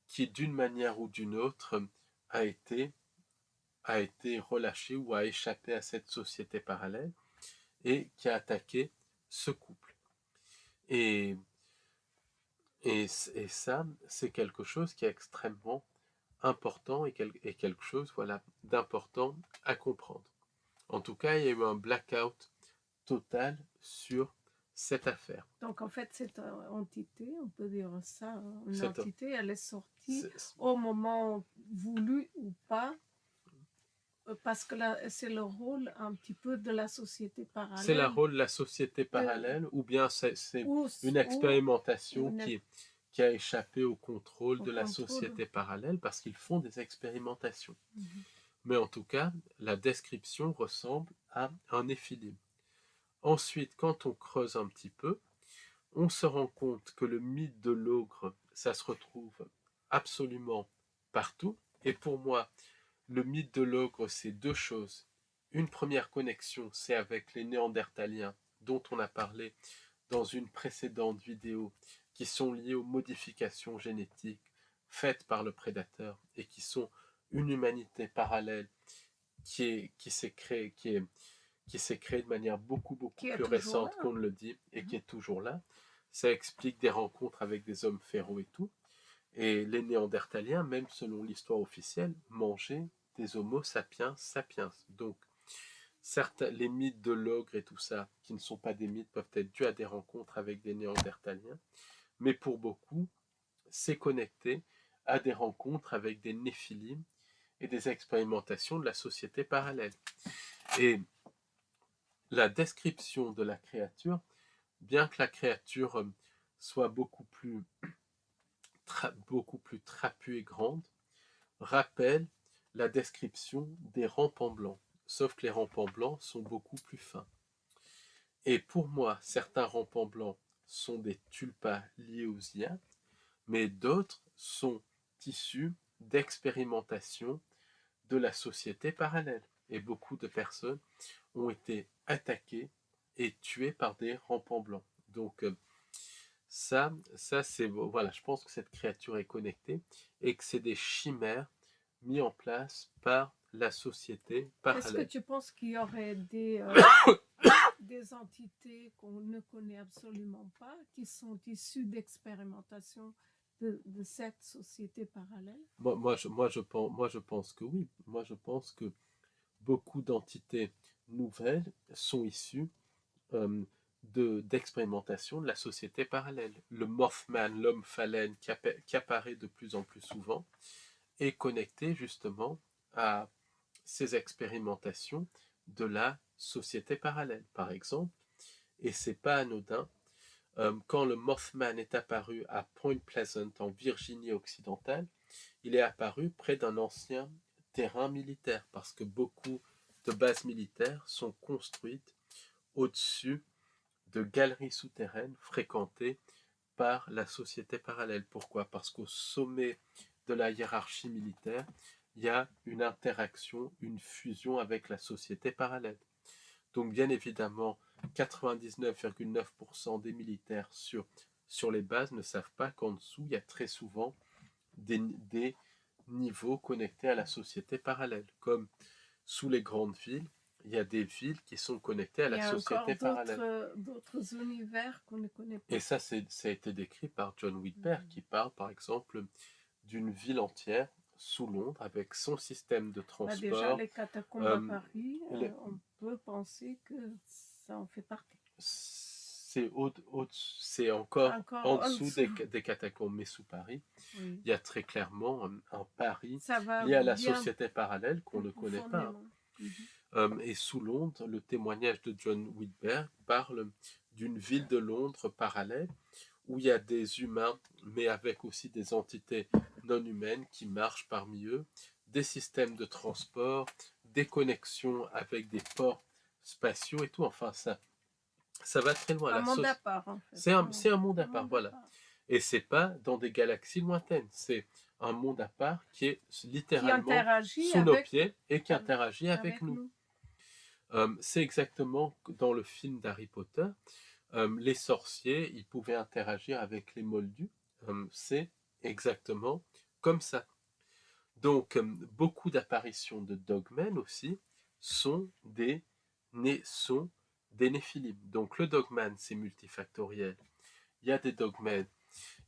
[SPEAKER 2] qui, d'une manière ou d'une autre, a été relâché ou a échappé à cette société parallèle et qui a attaqué ce couple. Et ça, c'est quelque chose qui est extrêmement important et quelque chose voilà, d'important à comprendre. En tout cas, il y a eu un blackout total sur cette affaire.
[SPEAKER 1] Donc, en fait, cette entité, on peut dire ça, une
[SPEAKER 2] Cette-
[SPEAKER 1] entité, elle est sortie
[SPEAKER 2] c'est-
[SPEAKER 1] au moment voulu ou pas, parce que là, c'est le rôle un petit peu de la société
[SPEAKER 2] C'est le
[SPEAKER 1] parallèle.
[SPEAKER 2] rôle de la société parallèle, ou bien c'est
[SPEAKER 1] Ou,
[SPEAKER 2] une
[SPEAKER 1] ou
[SPEAKER 2] expérimentation
[SPEAKER 1] une-
[SPEAKER 2] qui a échappé au contrôle
[SPEAKER 1] au
[SPEAKER 2] de la
[SPEAKER 1] contrôle.
[SPEAKER 2] société parallèle parce qu'ils font des expérimentations.
[SPEAKER 1] Mhm.
[SPEAKER 2] Mais en tout cas, la description ressemble à un néphilim. Ensuite, quand on creuse un petit peu, on se rend compte que le mythe de l'ogre, ça se retrouve absolument partout. Et pour moi, le mythe de l'ogre, c'est deux choses. Une première connexion, c'est avec les Néandertaliens, dont on a parlé dans une précédente vidéo, qui sont liés aux modifications génétiques faites par le prédateur et qui sont une humanité parallèle qui s'est créée, de manière beaucoup plus récente qu'on ne le dit et qui est toujours là. Ça explique des rencontres avec des hommes féraux et tout. Et les Néandertaliens, même selon l'histoire officielle, mangeaient des Homo sapiens sapiens. Donc, certes, les mythes de l'ogre et tout ça, qui ne sont pas des mythes, peuvent être dus à des rencontres avec des Néandertaliens. Mais pour beaucoup, c'est connecté à des rencontres avec des néphilim et des expérimentations de la société parallèle. Et la description de la créature, bien que la créature soit beaucoup plus trapue et grande, rappelle la description des rampants blancs, sauf que les rampants blancs sont beaucoup plus fins. Et pour moi, certains rampants blancs sont des tulpas liés aux IA, mais d'autres sont issus d'expérimentations de la société parallèle. Et beaucoup de personnes ont été attaquées et tuées par des rampants blancs. Donc ça c'est voilà, je pense que cette créature est connectée et que c'est des chimères mis en place par la société parallèle.
[SPEAKER 1] Est-ce que tu penses qu'il y aurait des entités qu'on ne connaît absolument pas, qui sont issues d'expérimentations de cette société parallèle?
[SPEAKER 2] Moi, je pense que oui. Moi, je pense que beaucoup d'entités nouvelles sont issues d'expérimentation de la société parallèle. Le Mothman, l'homme phalène, qui apparaît de plus en plus souvent, est connecté justement à ces expérimentations de la société parallèle, par exemple. Et c'est pas anodin. Quand le Mothman est apparu à Point Pleasant, en Virginie occidentale, il est apparu près d'un ancien terrain militaire, parce que beaucoup de bases militaires sont construites au-dessus de galeries souterraines fréquentées par la société parallèle. Pourquoi? Parce qu'au sommet de la hiérarchie militaire, il y a une interaction, une fusion avec la société parallèle. Donc bien évidemment, 99,9% des militaires sur les bases ne savent pas qu'en dessous, il y a très souvent des niveaux connectés à la société parallèle. Comme sous les grandes villes, il y a des villes qui sont connectées à la société parallèle.
[SPEAKER 1] Il y a encore d'autres univers qu'on ne connaît pas.
[SPEAKER 2] Et ça a été décrit par John Whitberg, qui parle par exemple d'une ville entière sous Londres avec son système de transport.
[SPEAKER 1] Déjà, les catacombes à Paris, on peut penser que ça en fait partie.
[SPEAKER 2] C'est encore en dessous des catacombes, mais sous Paris, il y a très clairement un Paris lié à la société parallèle qu'on ne connaît pas. Et sous Londres, le témoignage de John Whitberg parle d'une ville de Londres parallèle où il y a des humains, mais avec aussi des entités non humaines qui marchent parmi eux, des systèmes de transport, des connexions avec des ports spatiaux et tout. Enfin, ça va très loin.
[SPEAKER 1] Un monde à part, en fait.
[SPEAKER 2] C'est un monde à part, voilà. Et c'est pas dans des galaxies lointaines. C'est un monde à part qui est littéralement sous nos pieds et qui interagit avec nous. C'est exactement dans le film d'Harry Potter. Les sorciers, ils pouvaient interagir avec les moldus. C'est exactement comme ça. Donc, beaucoup d'apparitions de dogmen aussi sont des néphilim. Donc, le dogman, c'est multifactoriel. Il y a des dogmen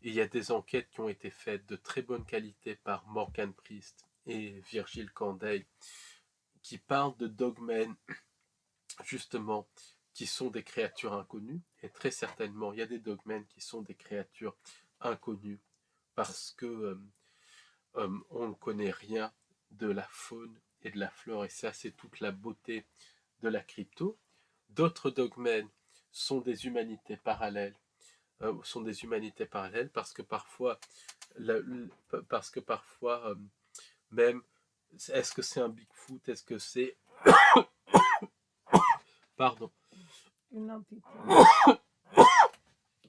[SPEAKER 2] il y a des enquêtes qui ont été faites de très bonne qualité par Morgan Priest et Virgile Candeil, qui parlent de dogmen, justement, qui sont des créatures inconnues. Et très certainement, il y a des dogmen qui sont des créatures inconnues parce que on ne connaît rien de la faune et de la flore. Et ça, c'est toute la beauté de la crypto. D'autres dogmen sont des humanités parallèles, parce que parfois, même, est-ce que c'est un Bigfoot, est-ce que c'est, pardon,
[SPEAKER 1] Une entité.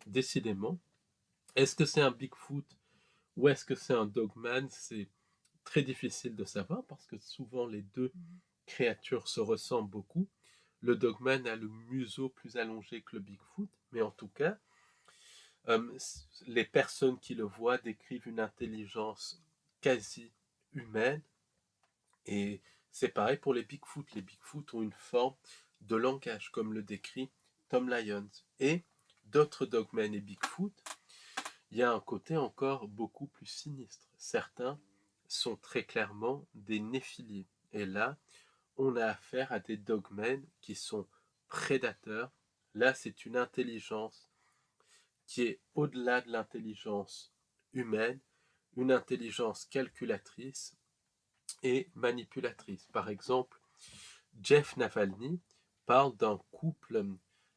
[SPEAKER 2] décidément, est-ce que c'est un Bigfoot ou est-ce que c'est un Dogman? C'est très difficile de savoir parce que souvent les deux créatures se ressemblent beaucoup. Le Dogman a le museau plus allongé que le Bigfoot, mais en tout cas, les personnes qui le voient décrivent une intelligence quasi humaine. Et c'est pareil pour les Bigfoot. Les Bigfoot ont une forme de langage, comme le décrit Tom Lyons. Et d'autres dogmen et Bigfoot, il y a un côté encore beaucoup plus sinistre. Certains sont très clairement des néphilim. Et là, on a affaire à des dogmen qui sont prédateurs. Là, c'est une intelligence qui est au-delà de l'intelligence humaine, une intelligence calculatrice et manipulatrice. Par exemple, Jeff Navalny parle d'un couple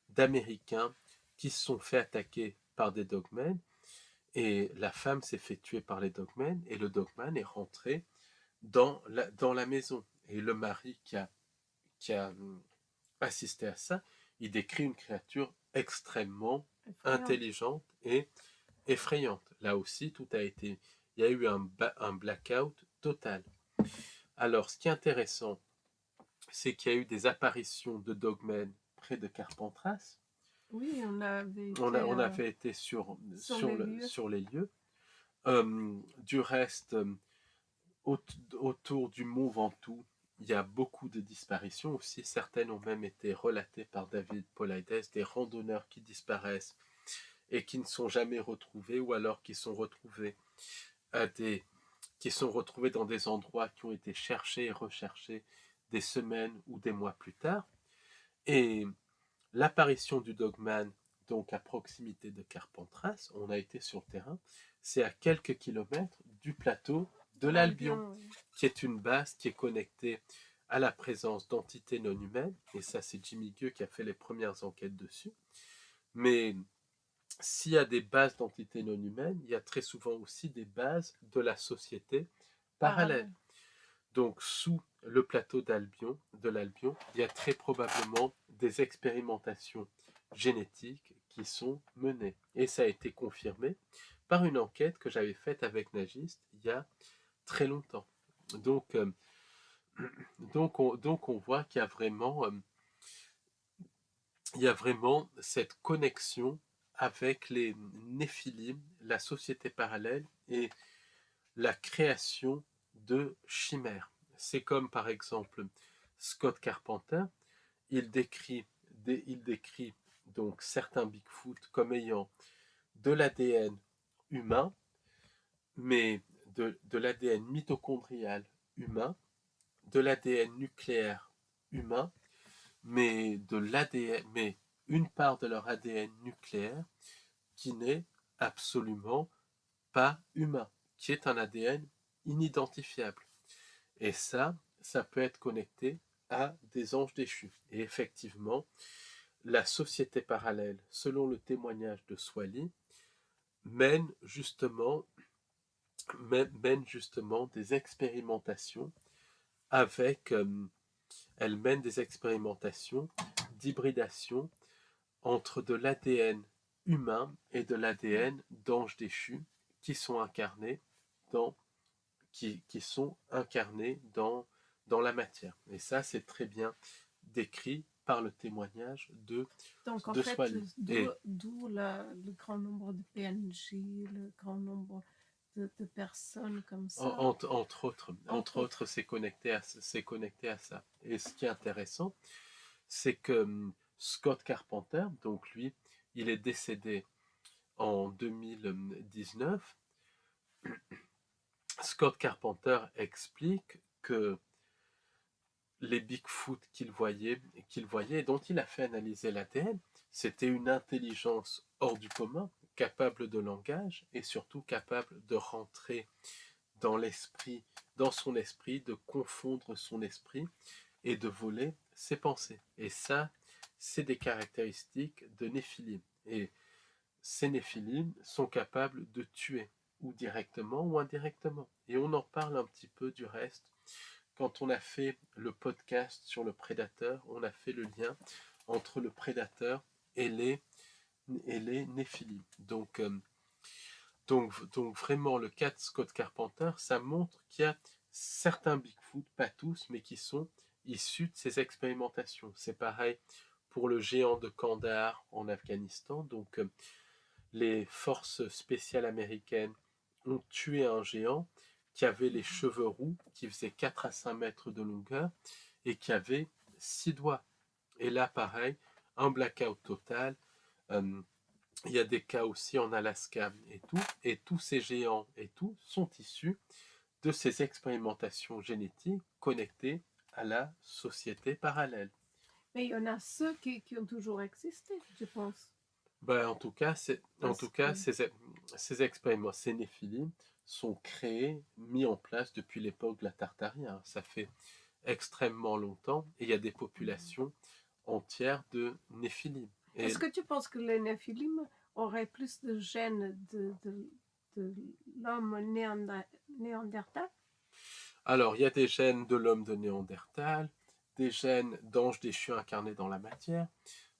[SPEAKER 2] d'Américains qui se sont fait attaquer par des dogmen et la femme s'est fait tuer par les dogmen et le dogman est rentré dans la maison. Et le mari qui a assisté à ça, il décrit une créature extrêmement intelligente et effrayante. Là aussi, il y a eu un blackout total. Alors, ce qui est intéressant, c'est qu'il y a eu des apparitions de dogmen près de Carpentras.
[SPEAKER 1] Oui, on avait été,
[SPEAKER 2] on avait été sur les lieux. Du reste, autour du Mont Ventoux, il y a beaucoup de disparitions aussi. Certaines ont même été relatées par David Paulides, des randonneurs qui disparaissent et qui ne sont jamais retrouvés, ou alors qui sont retrouvés dans des endroits qui ont été cherchés et recherchés des semaines ou des mois plus tard. Et l'apparition du dogman, donc à proximité de Carpentras, on a été sur le terrain, c'est à quelques kilomètres du plateau de l'Albion, qui est une base qui est connectée à la présence d'entités non humaines, et ça c'est Jimmy Gueux qui a fait les premières enquêtes dessus. Mais s'il y a des bases d'entités non humaines, il y a très souvent aussi des bases de la société parallèle. Donc sous le plateau de l'Albion, il y a très probablement des expérimentations génétiques qui sont menées. Et ça a été confirmé par une enquête que j'avais faite avec Nagiste il y a très longtemps. Donc on voit qu'il y a vraiment cette connexion avec les néphilim, la société parallèle et la création de chimères. C'est comme par exemple Scott Carpenter, il décrit donc certains Bigfoot comme ayant de l'ADN humain, mais de l'ADN mitochondrial humain, de l'ADN nucléaire humain, mais une part de leur ADN nucléaire qui n'est absolument pas humain, qui est un ADN inidentifiable. Et ça peut être connecté à des anges déchus. Et effectivement, la société parallèle, selon le témoignage de Swally, mène justement des expérimentations elle mène des expérimentations d'hybridation entre de l'ADN humain et de l'ADN d'anges déchus qui sont incarnés dans la matière. Et ça, c'est très bien décrit par le témoignage de
[SPEAKER 1] Donc, en fait, d'où le grand nombre de PNJ, le grand nombre de personnes comme ça.
[SPEAKER 2] Entre autres, c'est connecté à ça. Et ce qui est intéressant, c'est que Scott Carpenter, donc lui, il est décédé en 2019, Scott Carpenter explique que les Bigfoot qu'il voyait et dont il a fait analyser l'ADN, c'était une intelligence hors du commun, capable de langage et surtout capable de rentrer dans l'esprit, dans son esprit, de confondre son esprit et de voler ses pensées. Et ça, c'est des caractéristiques de Néphilim. Et ces Néphilim sont capables de tuer, ou directement ou indirectement. Et on en parle un petit peu du reste. Quand on a fait le podcast sur le prédateur, on a fait le lien entre le prédateur et les Néphilim. Donc vraiment, le cas de Scott Carpenter, ça montre qu'il y a certains Bigfoot, pas tous, mais qui sont issus de ces expérimentations. C'est pareil pour le géant de Kandahar en Afghanistan. Donc les forces spéciales américaines ont tué un géant qui avait les cheveux roux, qui faisait 4 à 5 mètres de longueur et qui avait 6 doigts. Et là, pareil, un blackout total. Il y a des cas aussi en Alaska et tous ces géants et tout sont issus de ces expérimentations génétiques connectées à la société parallèle.
[SPEAKER 1] Mais il y en a ceux qui ont toujours existé, je pense.
[SPEAKER 2] Ben, en tout cas, ces expériments, ces néphilim, sont créés, mis en place depuis l'époque de la Tartarie. Hein. Ça fait extrêmement longtemps et il y a des populations entières de néphilim.
[SPEAKER 1] Est-ce que tu penses que les néphilim auraient plus de gènes de l'homme néandertal?
[SPEAKER 2] Alors, il y a des gènes de l'homme de Néandertal, des gènes d'ange déchu incarné dans la matière,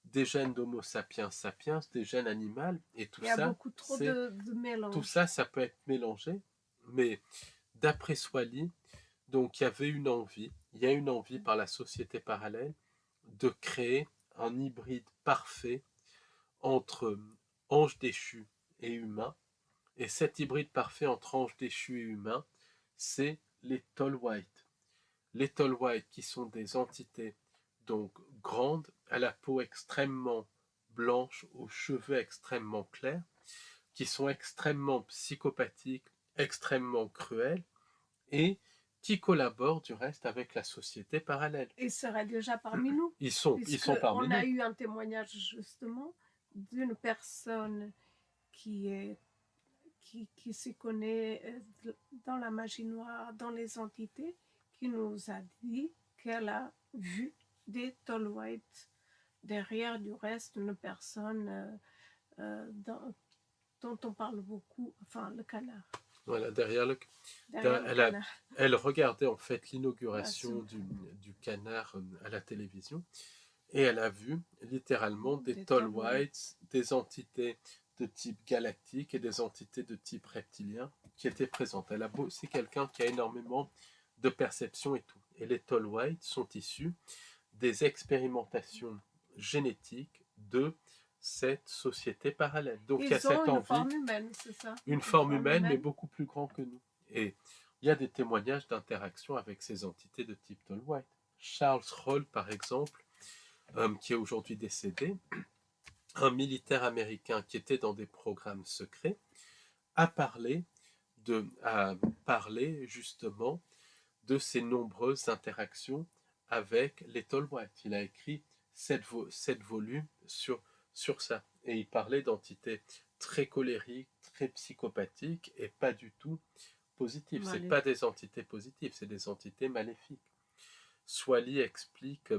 [SPEAKER 2] des gènes d'Homo sapiens sapiens, des gènes animaux, et tout ça.
[SPEAKER 1] Il y a beaucoup trop de mélange.
[SPEAKER 2] Tout ça, ça peut être mélangé, mais d'après Swally, donc il y a une envie par la société parallèle de créer un hybride parfait entre ange déchu et humain. Et cet hybride parfait entre ange déchu et humain, c'est les Tolwhite. Les Tolwhite qui sont des entités donc grandes, à la peau extrêmement blanche, aux cheveux extrêmement clairs, qui sont extrêmement psychopathiques, extrêmement cruels, et qui collaborent du reste avec la société parallèle.
[SPEAKER 1] Ils seraient déjà parmi nous.
[SPEAKER 2] Ils sont parmi nous.
[SPEAKER 1] On a eu un témoignage justement d'une personne qui s'y connaît dans la magie noire, dans les entités, qui nous a dit qu'elle a vu des Tolwhite derrière du reste une personne dont on parle beaucoup, enfin le canard.
[SPEAKER 2] Voilà, derrière le canard. Elle regardait en fait l'inauguration du canard à la télévision et elle a vu littéralement des Tolwhites, des entités de type galactique et des entités de type reptilien qui étaient présentes. C'est quelqu'un qui a énormément de perception et tout. Et les Tolwhites sont issus des expérimentations génétiques de cette société parallèle. Donc il y a cette envie,
[SPEAKER 1] forme humaine, c'est ça?
[SPEAKER 2] Une forme humaine, mais beaucoup plus grand que nous. Et il y a des témoignages d'interaction avec ces entités de type Tolwhite. Charles Roll, par exemple, qui est aujourd'hui décédé, un militaire américain qui était dans des programmes secrets, a parlé justement de ces nombreuses interactions avec les Tolwhite. Il a écrit 7 volumes sur ça. Et il parlait d'entités très colériques, très psychopathiques et pas du tout positives. Ce n'est pas des entités positives, c'est des entités maléfiques. Swally explique,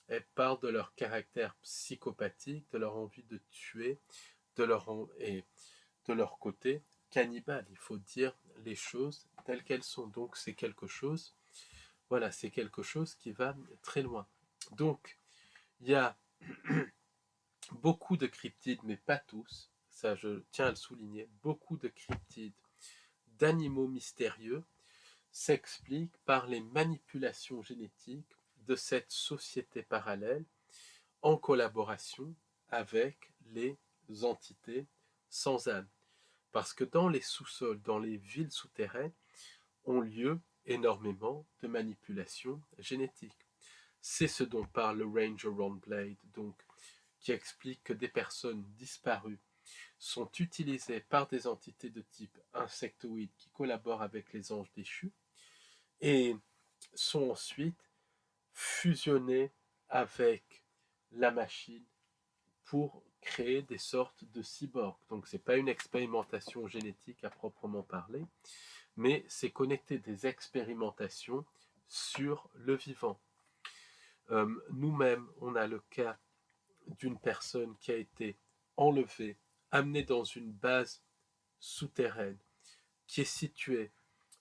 [SPEAKER 2] elle parle de leur caractère psychopathique, de leur envie de tuer, et de leur côté cannibale. Il faut dire les choses telles qu'elles sont. Donc c'est quelque chose, voilà, c'est quelque chose qui va très loin. Donc il y a beaucoup de cryptides, mais pas tous, ça je tiens à le souligner, beaucoup de cryptides d'animaux mystérieux s'expliquent par les manipulations génétiques de cette société parallèle en collaboration avec les entités sans âme. Parce que dans les sous-sols, dans les villes souterraines, ont lieu énormément de manipulations génétiques. C'est ce dont parle le Ranger Ron Blade, donc qui explique que des personnes disparues sont utilisés par des entités de type insectoïde qui collaborent avec les anges déchus et sont ensuite fusionnés avec la machine pour créer des sortes de cyborgs. Donc ce n'est pas une expérimentation génétique à proprement parler, mais c'est connecter des expérimentations sur le vivant. Nous-mêmes, on a le cas d'une personne qui a été enlevée, amenée dans une base souterraine, qui est située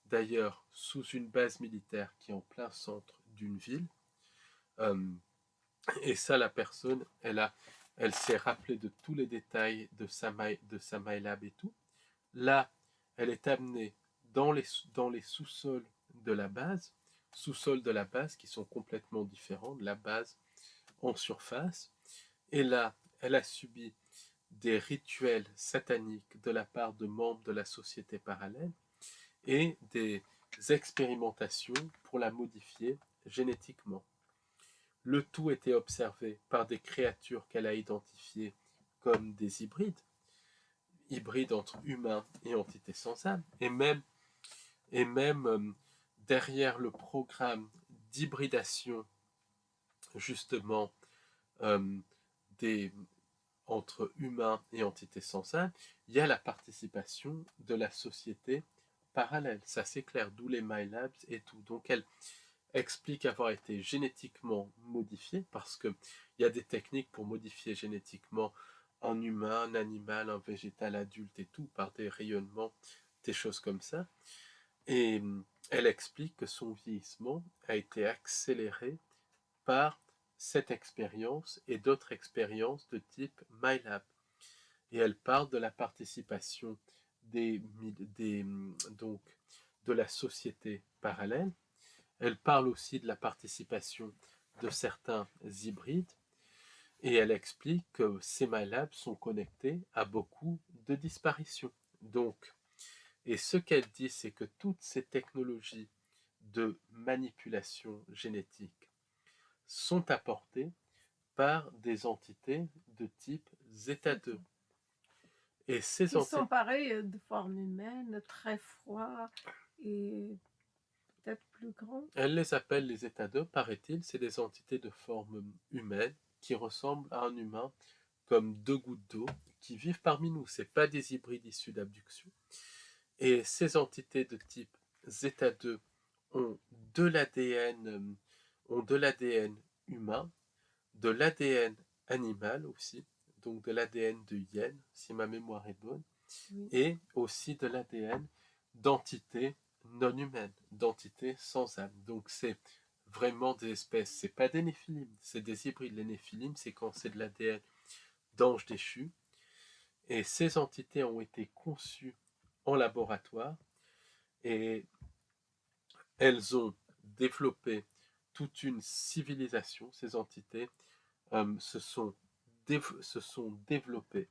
[SPEAKER 2] d'ailleurs sous une base militaire qui est en plein centre d'une ville. Et ça, la personne, elle s'est rappelée de tous les détails de sa MyLab et tout. Là, elle est amenée dans les sous-sols de la base, qui sont complètement différents de la base en surface. Et là, elle a subi des rituels sataniques de la part de membres de la société parallèle et des expérimentations pour la modifier génétiquement. Le tout était observé par des créatures qu'elle a identifiées comme des hybrides entre humains et entités sans âme, et même derrière le programme d'hybridation justement entre humains et entités sans âme, il y a la participation de la société parallèle. Ça c'est clair, d'où les MyLabs et tout. Donc elle explique avoir été génétiquement modifiée parce qu'il y a des techniques pour modifier génétiquement un humain, un animal, un végétal adulte et tout, par des rayonnements, des choses comme ça. Et elle explique que son vieillissement a été accéléré par cette expérience et d'autres expériences de type MyLab. Et elle parle de la participation donc, de la société parallèle. Elle parle aussi de la participation de certains hybrides et elle explique que ces MyLabs sont connectés à beaucoup de disparitions. Donc, et ce qu'elle dit, c'est que toutes ces technologies de manipulation génétique sont apportées par des entités de type Zeta 2.
[SPEAKER 1] Et ces qui sont pareils de forme humaine, très froids et peut-être plus grands.
[SPEAKER 2] Elle les appelle les Zeta 2, paraît-il, c'est des entités de forme humaine qui ressemblent à un humain comme 2 gouttes d'eau qui vivent parmi nous. Ce n'est pas des hybrides issus d'abduction. Et ces entités de type Zeta 2 ont de l'ADN humain, de l'ADN animal aussi, donc de l'ADN de hyène, si ma mémoire est bonne, oui. Et aussi de l'ADN d'entités non humaines, d'entités sans âme. Donc c'est vraiment des espèces, c'est pas des néphilim, c'est des hybrides. Les néphilim, c'est quand c'est de l'ADN d'anges déchus. Et ces entités ont été conçues en laboratoire et elles ont développé toute une civilisation. Ces entités se sont développées.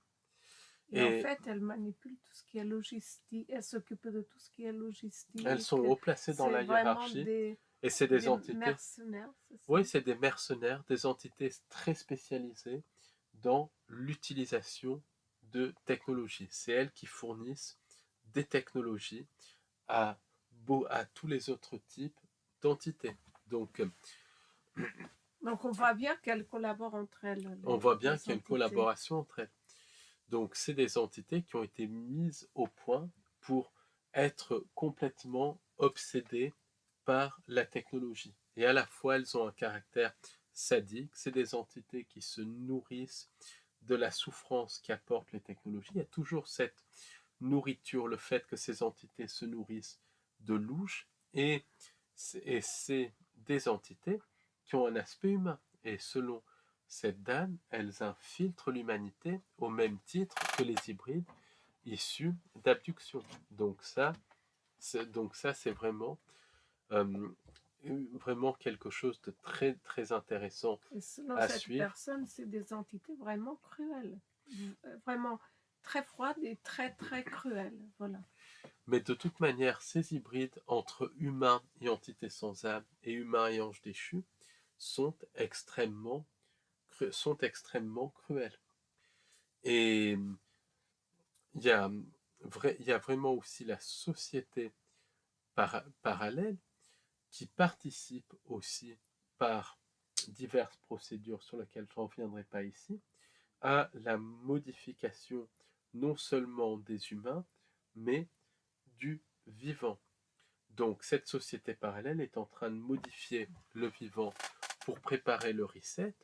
[SPEAKER 1] Et en fait, elles manipulent tout ce qui est logistique, elles s'occupent de tout ce qui est logistique.
[SPEAKER 2] Elles sont haut placées dans la hiérarchie. Et c'est des entités.
[SPEAKER 1] Mercenaires, c'est ça?
[SPEAKER 2] Oui, c'est des mercenaires, des entités très spécialisées dans l'utilisation de technologies. C'est elles qui fournissent des technologies à tous les autres types d'entités. Donc
[SPEAKER 1] on voit bien qu'elles collaborent entre elles.
[SPEAKER 2] On voit bien qu'il y a une collaboration entre elles. Donc c'est des entités qui ont été mises au point pour être complètement obsédées par la technologie. Et à la fois, elles ont un caractère sadique. C'est des entités qui se nourrissent de la souffrance qu'apportent les technologies. Il y a toujours cette nourriture, le fait que ces entités se nourrissent de louche. Et c'est des entités qui ont un aspect humain. Et selon cette dame, elles infiltrent l'humanité au même titre que les hybrides issus d'abduction. Donc ça, c'est vraiment vraiment quelque chose de très très intéressant
[SPEAKER 1] et selon à cette suivre. Personne, c'est des entités vraiment cruelles, vraiment très froides et très très cruelles. Voilà.
[SPEAKER 2] Mais de toute manière, ces hybrides entre humains et entités sans âme et humains et anges déchus sont extrêmement cruels. Et il y a, il y a vraiment aussi la société parallèle qui participe aussi par diverses procédures sur lesquelles je ne reviendrai pas ici, à la modification non seulement des humains, mais du vivant. Donc cette société parallèle est en train de modifier le vivant pour préparer le reset,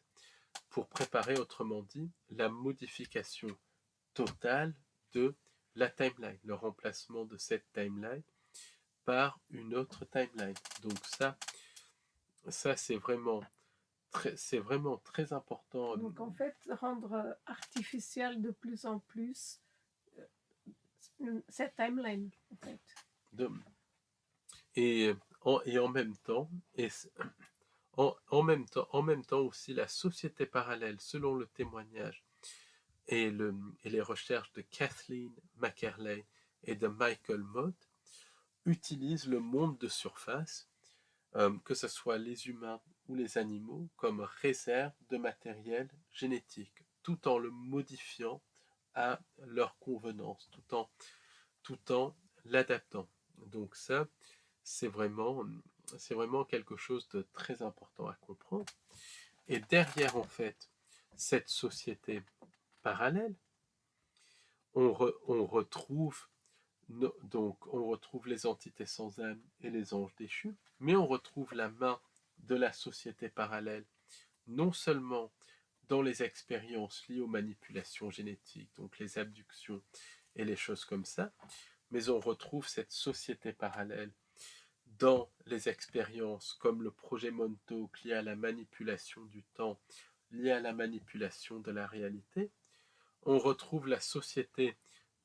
[SPEAKER 2] pour préparer, autrement dit, la modification totale de la timeline, le remplacement de cette timeline par une autre timeline. Donc ça c'est vraiment très important.
[SPEAKER 1] Donc en fait, rendre artificiel de plus en plus cette timeline, en fait.
[SPEAKER 2] De, et en même temps, en même temps aussi, la société parallèle, selon le témoignage et les recherches de Kathleen Mackerley et de Michael Mott, utilise le monde de surface, que ce soit les humains ou les animaux, comme réserve de matériel génétique, tout en le modifiant à leur convenance, tout en l'adaptant. Donc ça, c'est vraiment quelque chose de très important à comprendre. Et derrière, en fait, cette société parallèle, on retrouve les entités sans âme et les anges déchus, mais on retrouve la main de la société parallèle, non seulement dans les expériences liées aux manipulations génétiques, donc les abductions et les choses comme ça, mais on retrouve cette société parallèle dans les expériences comme le projet Montauk lié à la manipulation du temps, lié à la manipulation de la réalité. On retrouve la société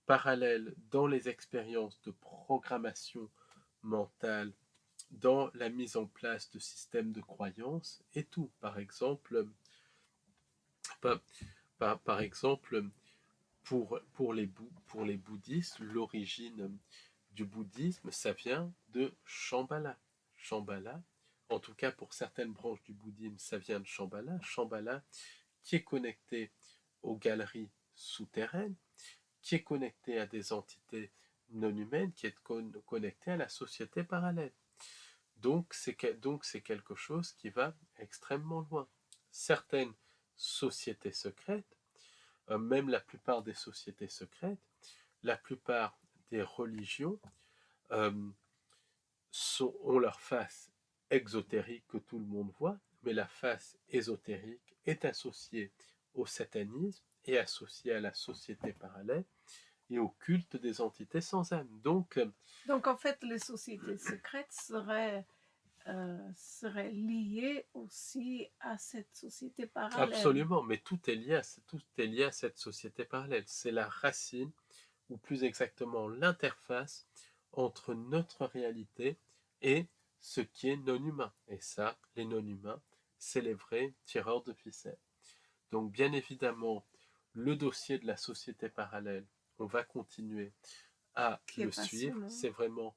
[SPEAKER 2] parallèle dans les expériences de programmation mentale, dans la mise en place de systèmes de croyances et tout. Par exemple, pour les bouddhistes, l'origine du bouddhisme, ça vient de Shambhala. Shambhala, en tout cas pour certaines branches du bouddhisme, ça vient de Shambhala. Shambhala qui est connecté aux galeries souterraines, qui est connecté à des entités non humaines, qui est connecté à la société parallèle. Donc c'est quelque chose qui va extrêmement loin. Certaines sociétés secrètes, même la plupart des sociétés secrètes, la plupart des religions euh, ont leur face exotérique que tout le monde voit, mais la face ésotérique est associée au satanisme et associée à la société parallèle et au culte des entités sans âme. Donc
[SPEAKER 1] en fait, les sociétés secrètes seraient liées aussi à cette société parallèle.
[SPEAKER 2] Absolument, mais tout est lié à cette société parallèle. C'est la racine, ou plus exactement l'interface entre notre réalité et ce qui est non-humain. Et ça, les non-humains, c'est les vrais tireurs de ficelles. Donc bien évidemment, le dossier de la société parallèle, on va continuer à le suivre. C'est vraiment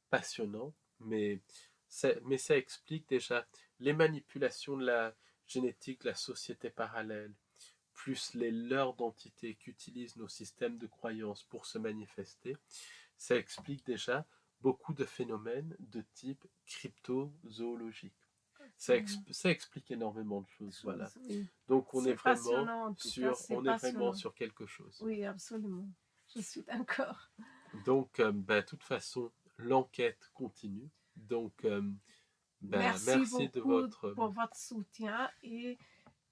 [SPEAKER 2] passionnant, mais ça explique déjà les manipulations de la génétique de la société parallèle, plus les leurres d'entités qu'utilisent nos systèmes de croyances pour se manifester. Ça explique déjà beaucoup de phénomènes de type cryptozoologique. Ça explique énormément de choses, voilà.
[SPEAKER 1] Oui.
[SPEAKER 2] Donc on est vraiment sur quelque chose.
[SPEAKER 1] Oui, absolument. Je suis d'accord.
[SPEAKER 2] Donc, de toute façon, l'enquête continue. Donc,
[SPEAKER 1] merci beaucoup
[SPEAKER 2] pour
[SPEAKER 1] votre soutien et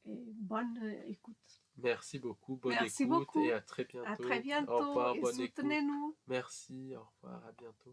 [SPEAKER 1] bonne écoute.
[SPEAKER 2] Merci beaucoup, bonne écoute et à très bientôt.
[SPEAKER 1] À très bientôt.
[SPEAKER 2] Au revoir,
[SPEAKER 1] et
[SPEAKER 2] bonne
[SPEAKER 1] soutenez-nous.
[SPEAKER 2] Merci, au revoir, à bientôt.